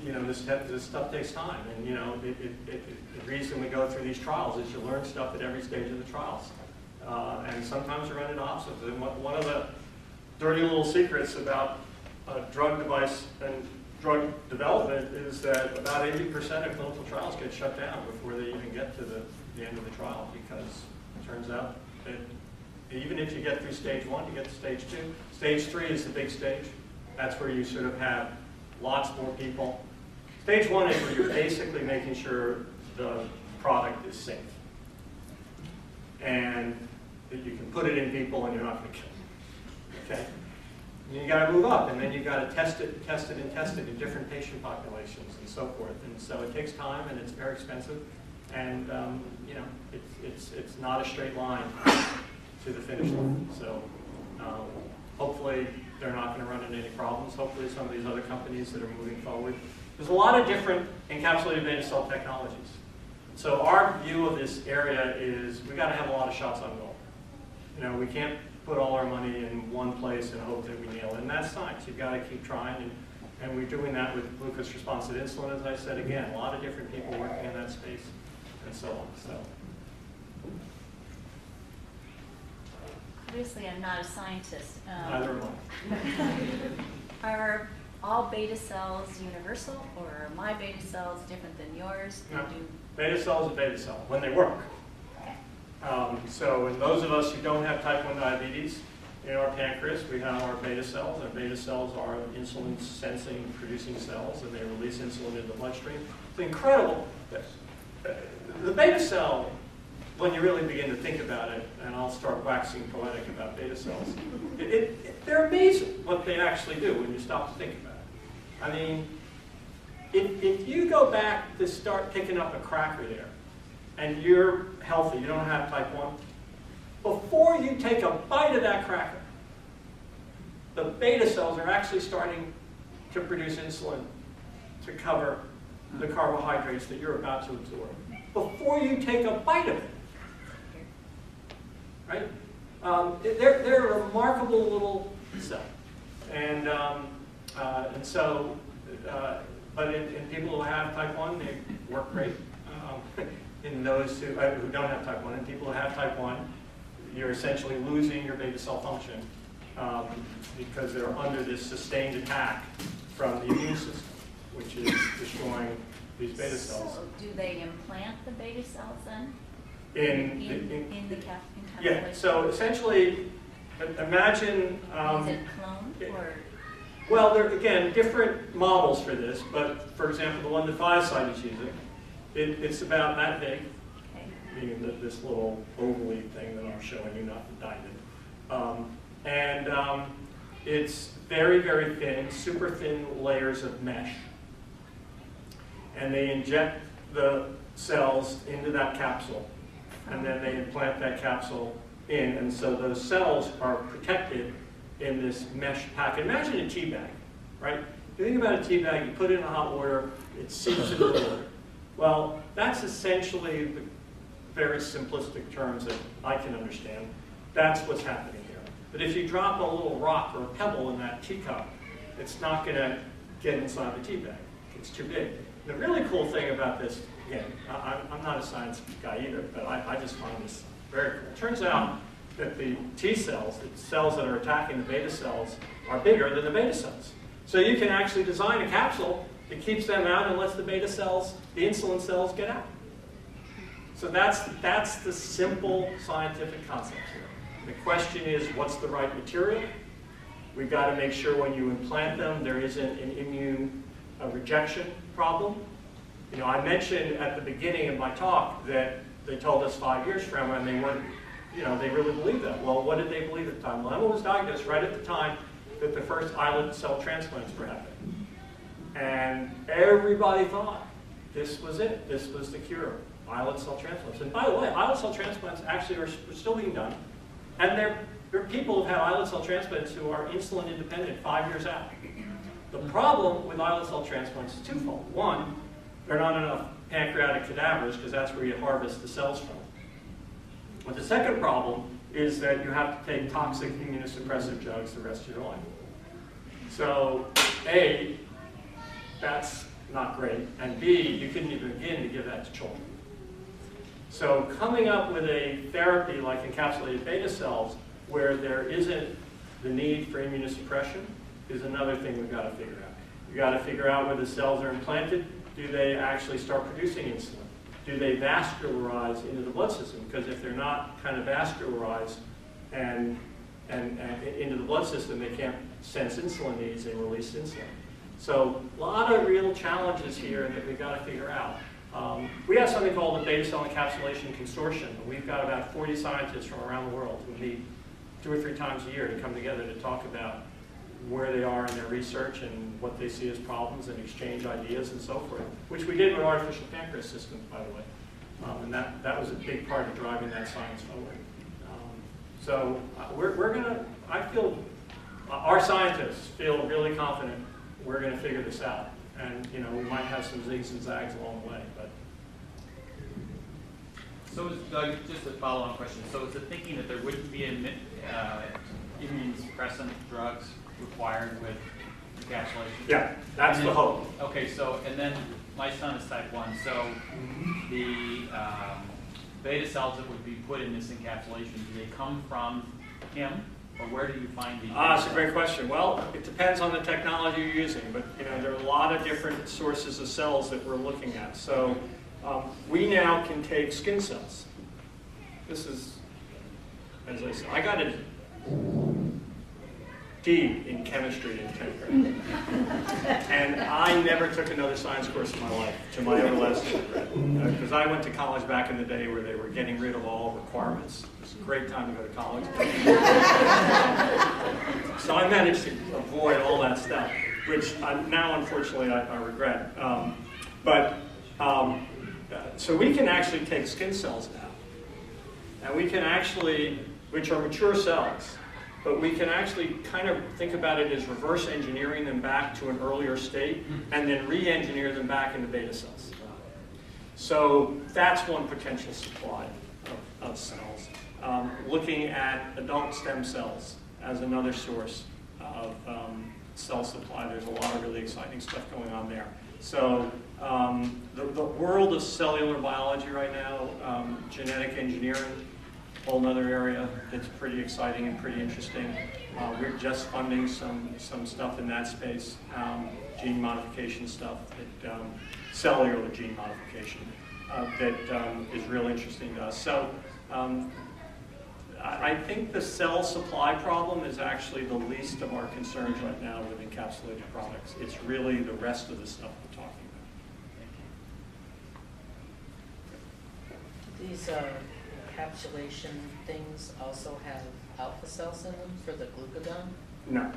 that this stuff takes time, and the reason we go through these trials is you learn stuff at every stage of the trials, and sometimes you run into obstacles. And one of the dirty little secrets about drug device and drug development is that about 80% of clinical trials get shut down before they even get to the end of the trial, because it turns out that even if you get through stage 1, you get to stage 2. Stage 3 is the big stage. That's where you sort of have lots more people. Stage 1 is where you're basically making sure the product is safe, and that you can put it in people and you're not going to kill them. Okay? And you got to move up, and then you got to test it in different patient populations and so forth. And so it takes time, and it's very expensive, and it's not a straight line to the finish line. So hopefully they're not going to run into any problems. Hopefully some of these other companies that are moving forward. There's a lot of different encapsulated beta cell technologies. So our view of this area is we got to have a lot of shots on goal. We can't put all our money in one place and hope that we nail it. And that's science. You've got to keep trying. And we're doing that with glucose-responsive insulin, as I said. Again, a lot of different people working in that space and so on. So. Obviously, I'm not a scientist. Neither am I. Are all beta cells universal, or are my beta cells different than yours? No. Beta cell is a beta cell when they work. So in those of us who don't have type 1 diabetes, in our pancreas we have our beta cells, and beta cells are insulin sensing producing cells, and they release insulin into the bloodstream. It's incredible. The beta cell, when you really begin to think about it, and I'll start waxing poetic about beta cells, they're amazing what they actually do when you stop to think about it. I mean, if you go back to start picking up a cracker there, and you're healthy, you don't have type 1, before you take a bite of that cracker, the beta cells are actually starting to produce insulin to cover the carbohydrates that you're about to absorb. Before you take a bite of it. Right? They're a remarkable little cell. And so, but in people who have type 1, they work great. In those who don't have type 1, and people who have type 1, you're essentially losing your beta cell function because they're under this sustained attack from the immune system, which is destroying these beta cells. So do they implant the beta cells then? In the yeah, so essentially, imagine... is it cloned, or...? Well, there are, again, different models for this, but for example, the one that Fireside is using, it's about that big, Okay. meaning this little ovally thing that I'm showing you, not the diamond. It's very, very thin, super thin layers of mesh. And they inject the cells into that capsule, and then they implant that capsule in, and so those cells are protected in this mesh pack. Imagine a tea bag, right? If you think about a tea bag, you put it in hot water, it seeps into the water. Well, that's essentially the very simplistic terms that I can understand. That's what's happening here. But if you drop a little rock or a pebble in that teacup, it's not going to get inside the tea bag. It's too big. The really cool thing about this, again, I'm not a science guy either, but I just find this very cool. It turns out that the T cells, the cells that are attacking the beta cells, are bigger than the beta cells. So you can actually design a capsule that keeps them out and lets the beta cells, the insulin cells, get out. So that's the simple scientific concept here. The question is, what's the right material? We've got to make sure when you implant them, there isn't an immune rejection problem. I mentioned at the beginning of my talk that they told us 5 years from, and they weren't, they really believed that. Well, what did they believe at the time? Well, Emma was diagnosed right at the time that the first islet cell transplants were happening. And everybody thought this was it. This was the cure, islet cell transplants. And by the way, islet cell transplants actually are still being done. And there are people who've had islet cell transplants who are insulin independent 5 years out. The problem with islet cell transplants is twofold. One, there are not enough pancreatic cadavers because that's where you harvest the cells from. But the second problem is that you have to take toxic immunosuppressive drugs the rest of your life. So, A, that's not great, and B, you couldn't even begin to give that to children. So coming up with a therapy like encapsulated beta cells where there isn't the need for immunosuppression is another thing we've got to figure out. You've got to figure out where the cells are implanted. Do they actually start producing insulin? Do they vascularize into the blood system? Because if they're not kind of vascularized and into the blood system, they can't sense insulin needs and release insulin. So a lot of real challenges here that we've got to figure out. We have something called the Beta Cell Encapsulation Consortium. We've got about 40 scientists from around the world who meet 2 or 3 times a year to come together to talk about where they are in their research and what they see as problems and exchange ideas and so forth, which we did with artificial pancreas systems, by the way. And that was a big part of driving that science forward. So we're going to, I feel, our scientists feel really confident we're going to figure this out. And, you know, we might have some zigs and zags along the way, but. So, Doug, just a follow-on question. So, is the thinking that there wouldn't be immune suppressant drugs required with encapsulation? Yeah, that's the hope. Okay, so, and then my son is type 1, so the beta cells that would be put in this encapsulation, do they come from him? Or where do you find these? That's a great question. Well, it depends on the technology you're using, but you know there are a lot of different sources of cells that we're looking at. So we now can take skin cells. This is, as I said, I got a D in chemistry in 10th grade, and I never took another science course in my life, to my everlasting regret. Because I went to college back in the day where they were getting rid of all requirements. It was a great time to go to college. So I managed to avoid all that stuff, which now, unfortunately, I regret. So we can actually take skin cells now, and we can actually, which are mature cells, but we can actually kind of think about it as reverse engineering them back to an earlier state and then re-engineer them back into beta cells. So that's one potential supply of cells. Looking at adult stem cells as another source of cell supply. There's a lot of really exciting stuff going on there. So the world of cellular biology right now, genetic engineering, whole nother area that's pretty exciting and pretty interesting. We're just funding some stuff in that space, gene modification stuff, that, cellular gene modification, that is real interesting to us. So I think the cell supply problem is actually the least of our concerns right now with encapsulated products. It's really the rest of the stuff we're talking about. These encapsulation things also have alpha cells in them for the glucagon? No.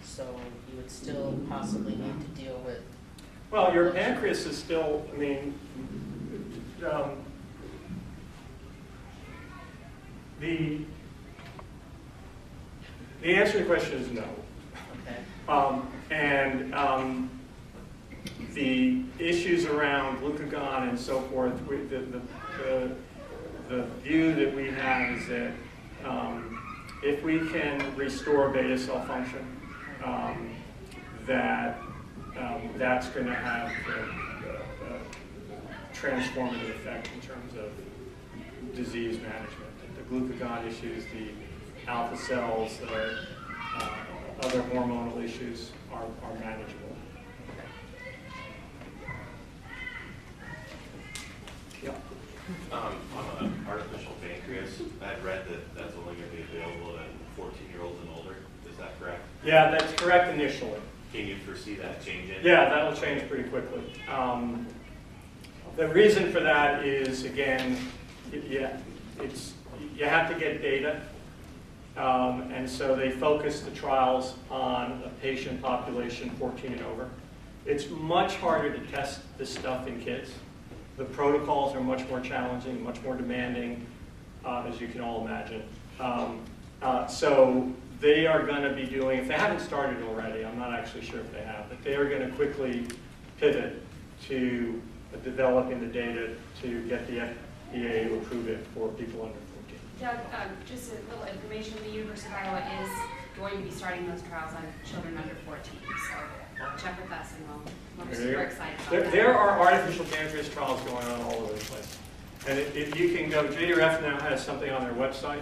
So you would still possibly need to deal with... Well, your pancreas is still, I mean, the answer to the question is no. Okay. The issues around glucagon and so forth, the view that we have is that if we can restore beta cell function, that's going to have a transformative effect in terms of disease management. The glucagon issues, the alpha cells, other hormonal issues are manageable. Yeah. On an artificial pancreas, I've read that that's only going to be available to 14-year-olds and older. Is that correct? Yeah, that's correct initially. Can you foresee that changing? Yeah, that'll change pretty quickly. The reason for that is, again, you have to get data. And so they focus the trials on a patient population 14 and over. It's much harder to test this stuff in kids. The protocols are much more challenging, much more demanding. as you can all imagine. So they are going to be doing, if they haven't started already, I'm not actually sure if they have, but they are going to quickly pivot to developing the data to get the FDA to approve it for people under 14. Doug, just a little information, the University of Iowa is going to be starting those trials on children under 14, so check with us and we're super excited about that. There are artificial pancreas trials going on all over the place. And if you can go, JDRF now has something on their website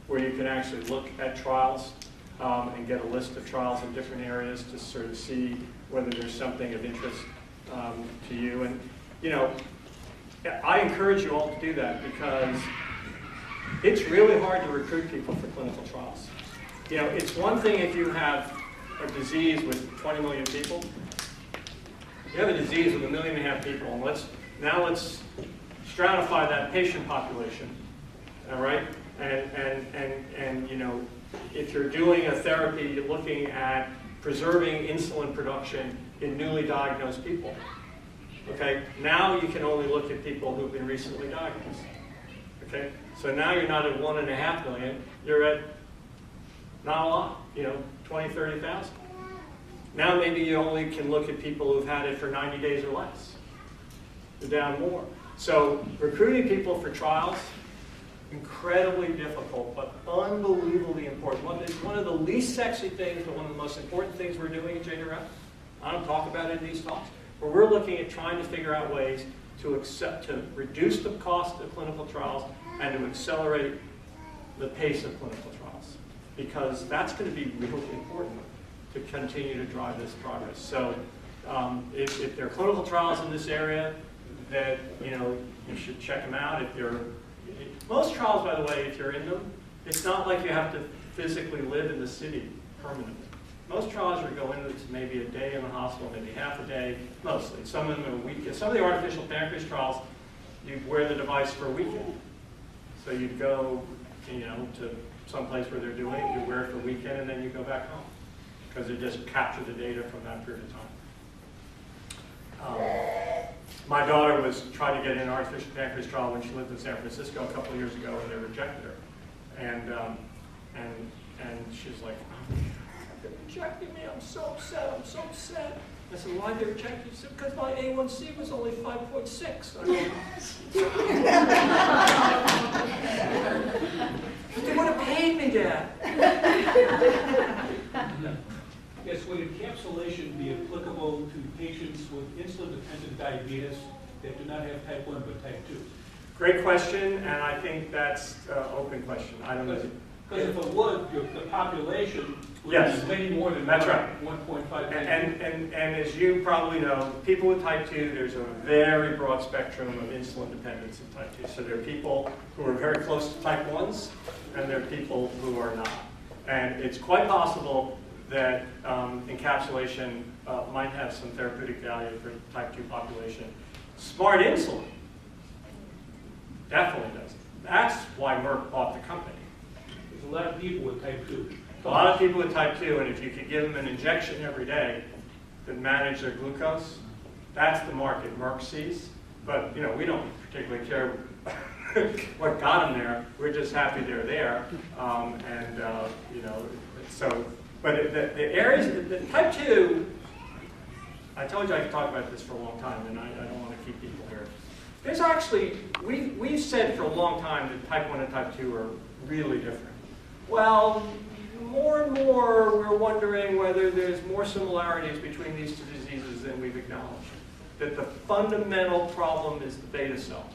where you can actually look at trials and get a list of trials in different areas to sort of see whether there's something of interest to you. And, you know, I encourage you all to do that because it's really hard to recruit people for clinical trials. You know, it's one thing if you have a disease with 20 million people. You have a disease with 1.5 million people, and let's stratify that patient population, all right? And you know, if you're doing a therapy, you're looking at preserving insulin production in newly diagnosed people. Okay, now you can only look at people who've been recently diagnosed. Okay, so now you're not at 1.5 million, you're at not a lot, you know, 20, 30,000. Now maybe you only can look at people who've had it for 90 days or less. You're down more. So recruiting people for trials, incredibly difficult, but unbelievably important. It's one of the least sexy things, but one of the most important things we're doing at JDRF. I don't talk about it in these talks, but we're looking at trying to figure out ways to reduce the cost of clinical trials and to accelerate the pace of clinical trials, because that's going to be really important to continue to drive this progress. So if there are clinical trials in this area, that you know you should check them out. Most trials, by the way, if you're in them, it's not like you have to physically live in the city permanently. Most trials are going into maybe a day in the hospital, maybe half a day, mostly. Some of them are a weekend. Some of the artificial pancreas trials, you wear the device for a weekend. So you'd go, you know, to some place where they're doing it, you wear it for a weekend, and then you go back home, because they just capture the data from that period of time. My daughter was trying to get an artificial pancreas trial when she lived in San Francisco a couple of years ago, and they rejected her. And she's like, oh, they rejected me. I'm so upset. I'm so upset. I said, why did they reject you? She said, because my A1C was only 5.6. I mean, they would have paid me, Dad. Yes, would encapsulation be applicable to patients with insulin-dependent diabetes that do not have type 1 but type 2? Great question, and I think that's an open question. I don't know. Because if it would, the population would Yes. be many more than That's right. 1.5 million. And as you probably know, people with type 2, there's a very broad spectrum of insulin dependence in type 2. So there are people who are very close to type 1s, and there are people who are not. And it's quite possible that encapsulation might have some therapeutic value for type 2 population. Smart insulin definitely does. That's why Merck bought the company. There's a lot of people with type 2. A lot of people with type 2, and if you could give them an injection every day that manage their glucose, that's the market Merck sees. But you know, we don't particularly care what got them there. We're just happy they're there, you know. So, but the areas, the type 2. I told you I could talk about this for a long time, and I don't want to keep people here. There's actually, we've said for a long time that type 1 and type 2 are really different. Well, more and more we're wondering whether there's more similarities between these two diseases than we've acknowledged. That the fundamental problem is the beta cell.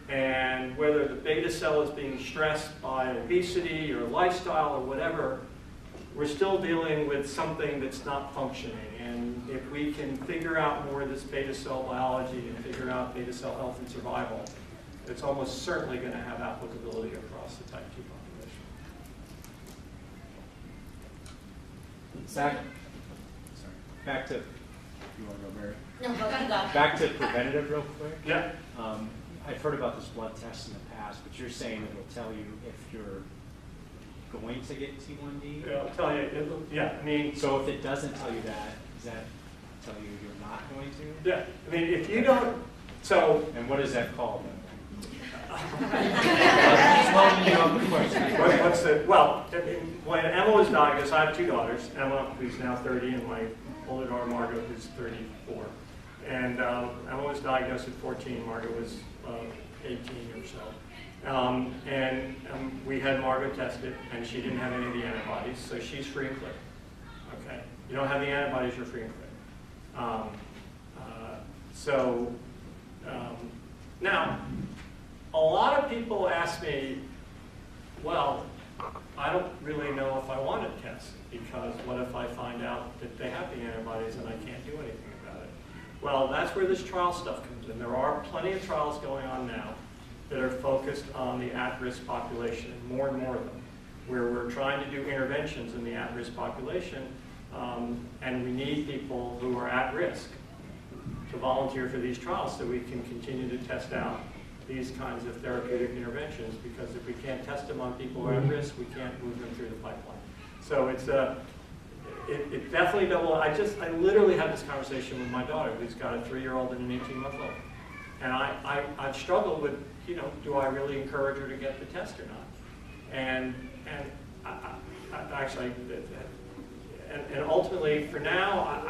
And whether the beta cell is being stressed by obesity or lifestyle or whatever, we're still dealing with something that's not functioning. And if we can figure out more of this beta cell biology and figure out beta cell health and survival, it's almost certainly going to have applicability across the type 2 population. Back to, you want to go, Mary? No, go. Back to preventative real quick. Yeah. I've heard about this blood test in the past, but you're saying it will tell you if you're going to get T1D? Yeah, I'll tell you, I mean. So if it doesn't tell you that, does that tell you you're not going to? Yeah, I mean, if you don't, so. And what is that called? What's the, well, when Emma was diagnosed, I have two daughters, Emma, who's now 30, and my older daughter, Margot, who's 34. And Emma was diagnosed at 14, Margot was 18 or so. We had Margot tested, and she didn't have any of the antibodies, so she's free and clear. Okay, you don't have the antibodies, you're free and clear. Now, a lot of people ask me, well, I don't really know if I want to test, because what if I find out that they have the antibodies and I can't do anything about it? Well, that's where this trial stuff comes in. There are plenty of trials going on now that are focused on the at-risk population, and more of them, where we're trying to do interventions in the at-risk population, and we need people who are at risk to volunteer for these trials so we can continue to test out these kinds of therapeutic interventions, because if we can't test them on people who are at risk, we can't move them through the pipeline. So it's it definitely double. I literally had this conversation with my daughter, who's got a 3-year-old and an 18-month-old. And I've struggled with, do I really encourage her to get the test or not? And ultimately, for now,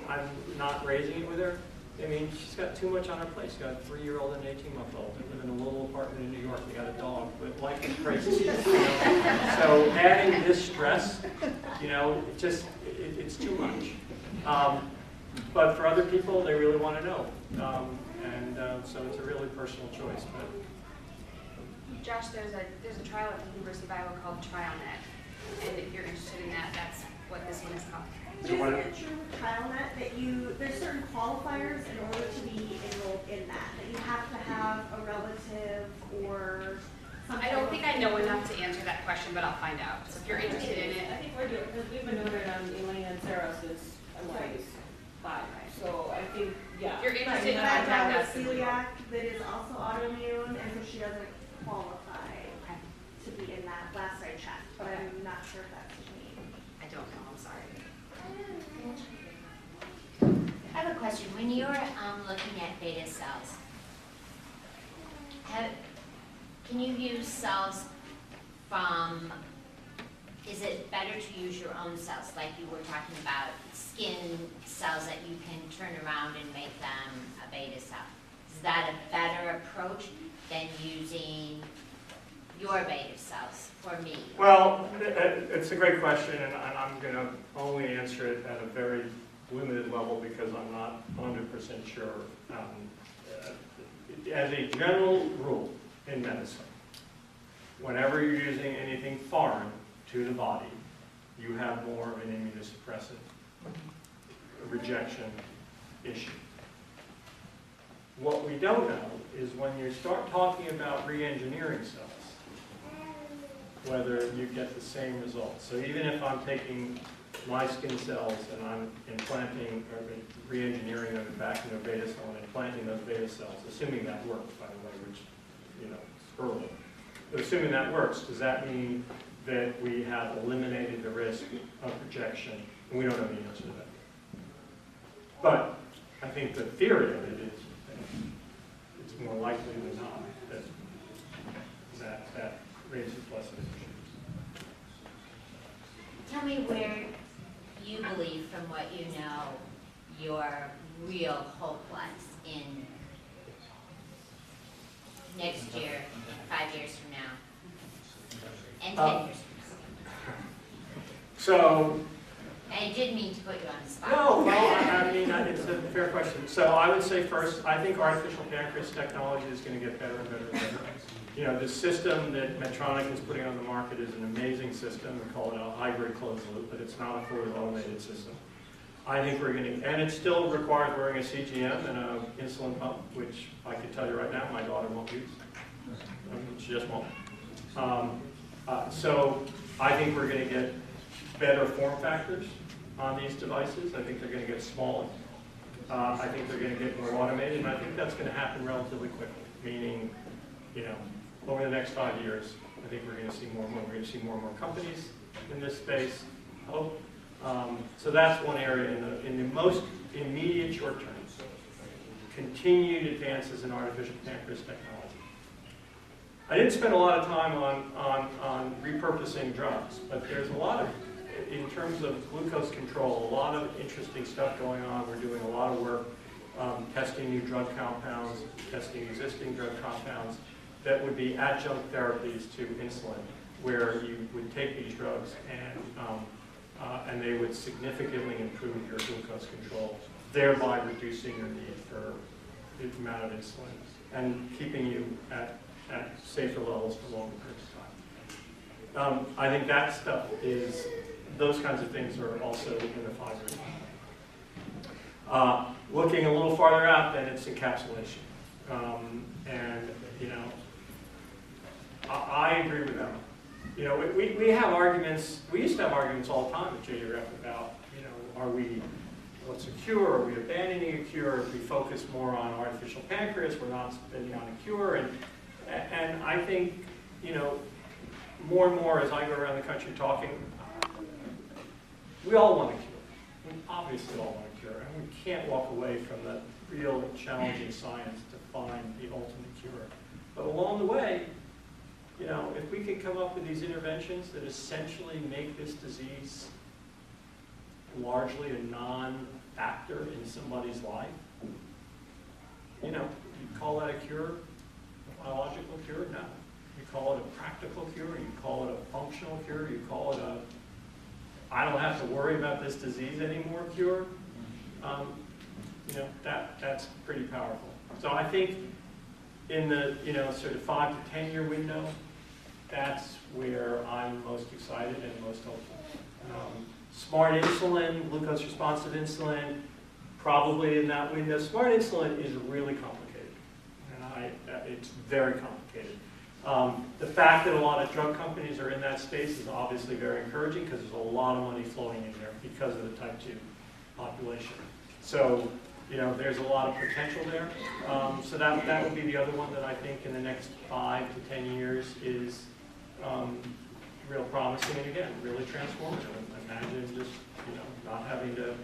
I'm not raising it with her. I mean, she's got too much on her plate. She's got a 3-year-old and an 18-month-old. They live in a little apartment in New York. They got a dog, but life is crazy. So adding this stress, it's too much. But for other people, they really want to know. So it's a really personal choice. But Josh, there's a trial at the University of Iowa called TrialNet, and if you're interested in that, that's what this one is called. But isn't it true with TrialNet that there's certain qualifiers in order to be enrolled in that you have to have a relative or something? I don't think I know enough to answer that question, but I'll find out. So if you're interested in it. I think we're doing, because we've been doing it on Elaine and Sarah since I was 5. So I think, yeah. If you're interested in I have contact us. celiac that is also autoimmune, and so she doesn't qualify to be in that last I checked, but I'm not sure if that's changed. I don't know, I'm sorry. I have a question. When you're looking at beta cells, can you use cells from, is it better to use your own cells, like you were talking about skin cells that you can turn around and make them a beta cell? Is that a better approach than using your beta cells for me? well, it's a great question, and I'm going to only answer it at a very limited level because I'm not 100% sure. As a general rule in medicine, whenever you're using anything foreign to the body, you have more of an immunosuppressive rejection issue. What we don't know is when you start talking about re-engineering cells, whether you get the same results. So even if I'm taking my skin cells and I'm implanting or re-engineering them back into a beta cell and implanting those beta cells, assuming that works, by the way, which, is early. But assuming that works, does that mean that we have eliminated the risk of rejection? And we don't know the answer to that. But I think the theory of it is it's more likely than not that raises less of issues. Tell me where you believe, from what you know, your real hope lies in next year, 5 years from now, and 10 years from now. So, I didn't mean to put you on the spot. no, well, I mean, it's a fair question. So I would say first, I think artificial pancreas technology is going to get better and better and better. The system that Medtronic is putting on the market is an amazing system. We call it a hybrid closed loop, but it's not a fully automated system. I think we're going to, and it still requires wearing a CGM and an insulin pump, which I can tell you right now, my daughter won't use. She just won't. So I think we're going to get better form factors on these devices. I think they're going to get smaller. I think they're going to get more automated, and I think that's going to happen relatively quickly, meaning, over the next 5 years, I think we're going to see more and more. We're going to see more and more companies in this space. I hope. So that's one area in the most immediate short term. Continued advances in artificial pancreas technology. I didn't spend a lot of time on repurposing drugs, but there's a lot of, in terms of glucose control, a lot of interesting stuff going on. We're doing a lot of work testing new drug compounds, testing existing drug compounds that would be adjunct therapies to insulin, where you would take these drugs and they would significantly improve your glucose control, thereby reducing your need for the amount of insulin and keeping you at safer levels for longer periods of time. I think that stuff is, those kinds of things are also in the 5-year plan. Looking a little farther out, then it's encapsulation. And, you know, I agree with them. You know, we have arguments, we used to have arguments all the time at JDRF about, you know, what's a cure? Are we abandoning a cure? If we focus more on artificial pancreas, we're not spending on a cure. And I think, you know, more and more as I go around the country talking, we all want a cure. We obviously all want a cure. And we can't walk away from the real challenging science to find the ultimate cure. But along the way, you know, if we could come up with these interventions that essentially make this disease largely a non-factor in somebody's life, you know, you call that a cure, a biological cure? No. You call it a practical cure, you call it a functional cure, you call it a I don't have to worry about this disease anymore cure, you know, that's pretty powerful. So I think in the, you know, sort of 5 to 10 year window, that's where I'm most excited and most hopeful. Smart insulin, glucose responsive insulin, probably in that window. Smart insulin is really complicated, and it's very complicated. The fact that a lot of drug companies are in that space is obviously very encouraging because there's a lot of money flowing in there because of the type 2 population. So, you know, there's a lot of potential there. So that would be the other one that I think in the next 5 to 10 years is real promising and again, really transformative. Imagine just, you know, not having to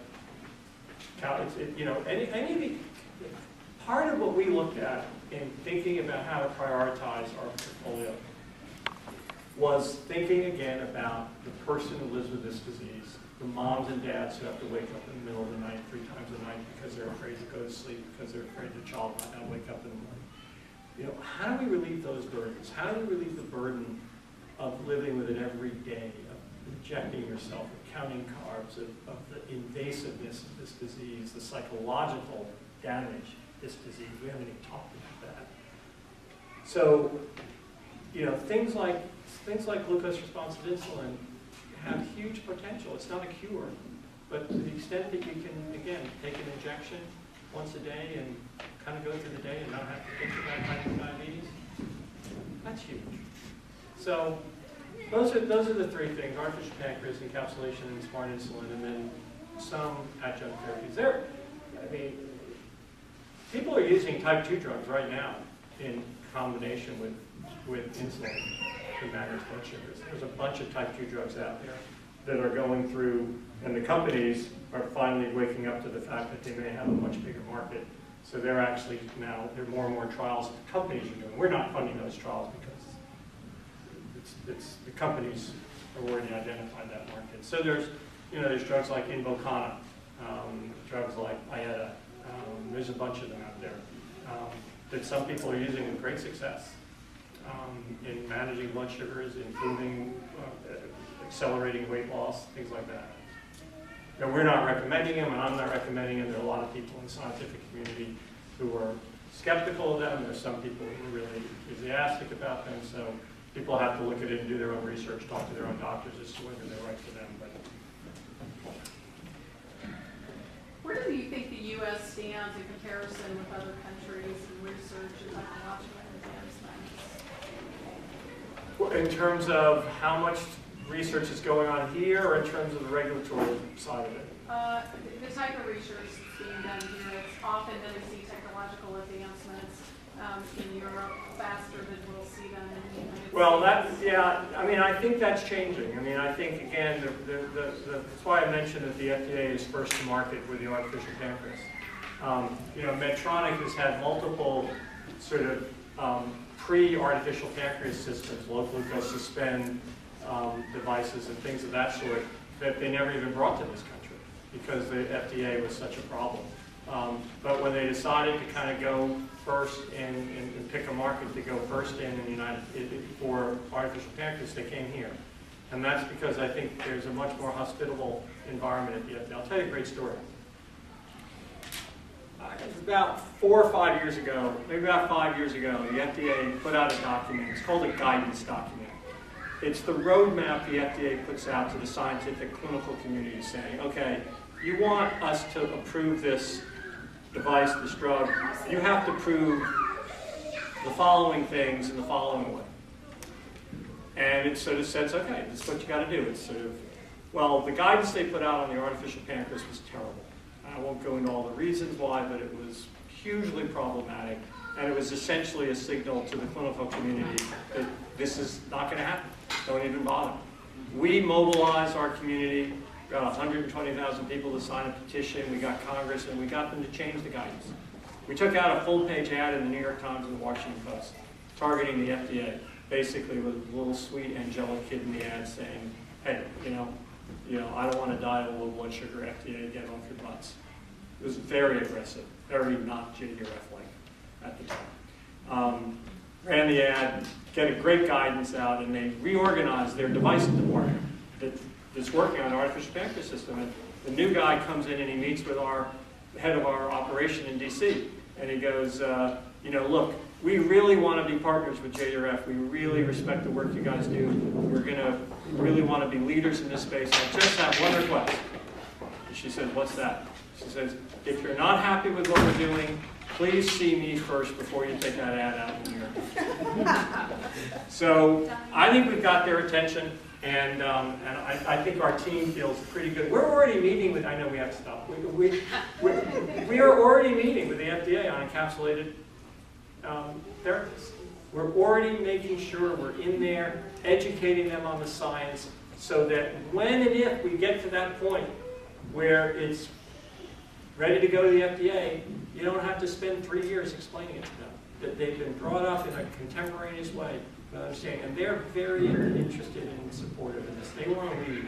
count, you know, part of what we looked at in thinking about how to prioritize our portfolio was thinking again about the person who lives with this disease, the moms and dads who have to wake up in the middle of the night 3 times a night because they're afraid to go to sleep, because they're afraid the child might not wake up in the morning. You know, how do we relieve those burdens? How do we relieve the burden of living with it every day, of injecting yourself, of counting carbs, of the invasiveness of this disease, the psychological damage this disease? We haven't even talked about that. So, you know, things like glucose responsive insulin have huge potential. It's not a cure, but to the extent that you can, again, take an injection once a day and kind of go through the day and not have to think about type 2 diabetes, that's huge. So those are the 3 things: artificial pancreas, encapsulation, and smart insulin, and then some adjunct therapies. I mean, people are using type 2 drugs right now in combination with insulin to manage blood sugars. There's a bunch of type 2 drugs out there that are going through, and the companies are finally waking up to the fact that they may have a much bigger market. So they're actually now, there are more and more trials that the companies are doing. We're not funding those trials because it's the companies have already identified that market. So there's, you know, there's drugs like Invokana, drugs like Ieta. There's a bunch of them out there that some people are using with great success in managing blood sugars, improving, accelerating weight loss, things like that. And we're not recommending them, and I'm not recommending them. There are a lot of people in the scientific community who are skeptical of them. There's some people who are really enthusiastic about them. So people have to look at it and do their own research, talk to their own doctors as to whether they're right for them. But where do you think the U.S. stands in comparison with other countries in research and technological advancements? well, in terms of how much research is going on here, or in terms of the regulatory side of it? The type of research that's being done here, it's often that we see technological advancements in Europe faster than we'll see them in the United States. Yeah, I mean, I think that's changing. I mean, I think, again, that's why I mentioned that the FDA is first to market with the artificial pancreas. You know, Medtronic has had multiple sort of pre-artificial pancreas systems, low glucose suspend devices and things of that sort that they never even brought to this country because the FDA was such a problem. But when they decided to kind of go first and pick a market to go first in the for artificial pancreas, they came here. And that's because I think there's a much more hospitable environment at the FDA. I'll tell you a great story. About 4 or 5 years ago, maybe about 5 years ago, the FDA put out a document. It's called a guidance document. It's the roadmap the FDA puts out to the scientific clinical community saying, okay, you want us to approve this device, this drug, you have to prove the following things in the following way. And it sort of says, okay, this is what you got to do. It's sort of, well, the guidance they put out on the artificial pancreas was terrible. I won't go into all the reasons why, but it was hugely problematic, and it was essentially a signal to the clinical community that this is not going to happen. Don't even bother. We mobilized our community, got 120,000 people to sign a petition, we got Congress, and we got them to change the guidance. We took out a full-page ad in the New York Times and the Washington Post, targeting the FDA, basically with a little sweet angelic kid in the ad saying, hey, I don't want to die of low blood sugar, FDA, get off your butts. It was very aggressive, very not JDRF-like at the time. Ran the ad, getting great guidance out, and they reorganized their device department that's working on an artificial pancreas system. And the new guy comes in and he meets with our head of our operation in DC, and he goes, look, we really want to be partners with JDRF. We really respect the work you guys do. We're going to really want to be leaders in this space. I just have one request. And she says, what's that? She says, if you're not happy with what we're doing, please see me first before you take that ad out in the mirror. So I think we've got their attention, and I think our team feels pretty good. We're already meeting with, I know we have to stop. We are already meeting with the FDA on encapsulated therapies. We're already making sure we're in there, educating them on the science, so that when and if we get to that point where it's ready to go to the FDA, you don't have to spend 3 years explaining it to them. That they've been brought up in a contemporaneous way, understanding, and they're very interested and supportive of this. They want to lead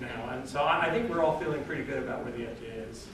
now, and so I think we're all feeling pretty good about where the FDA is.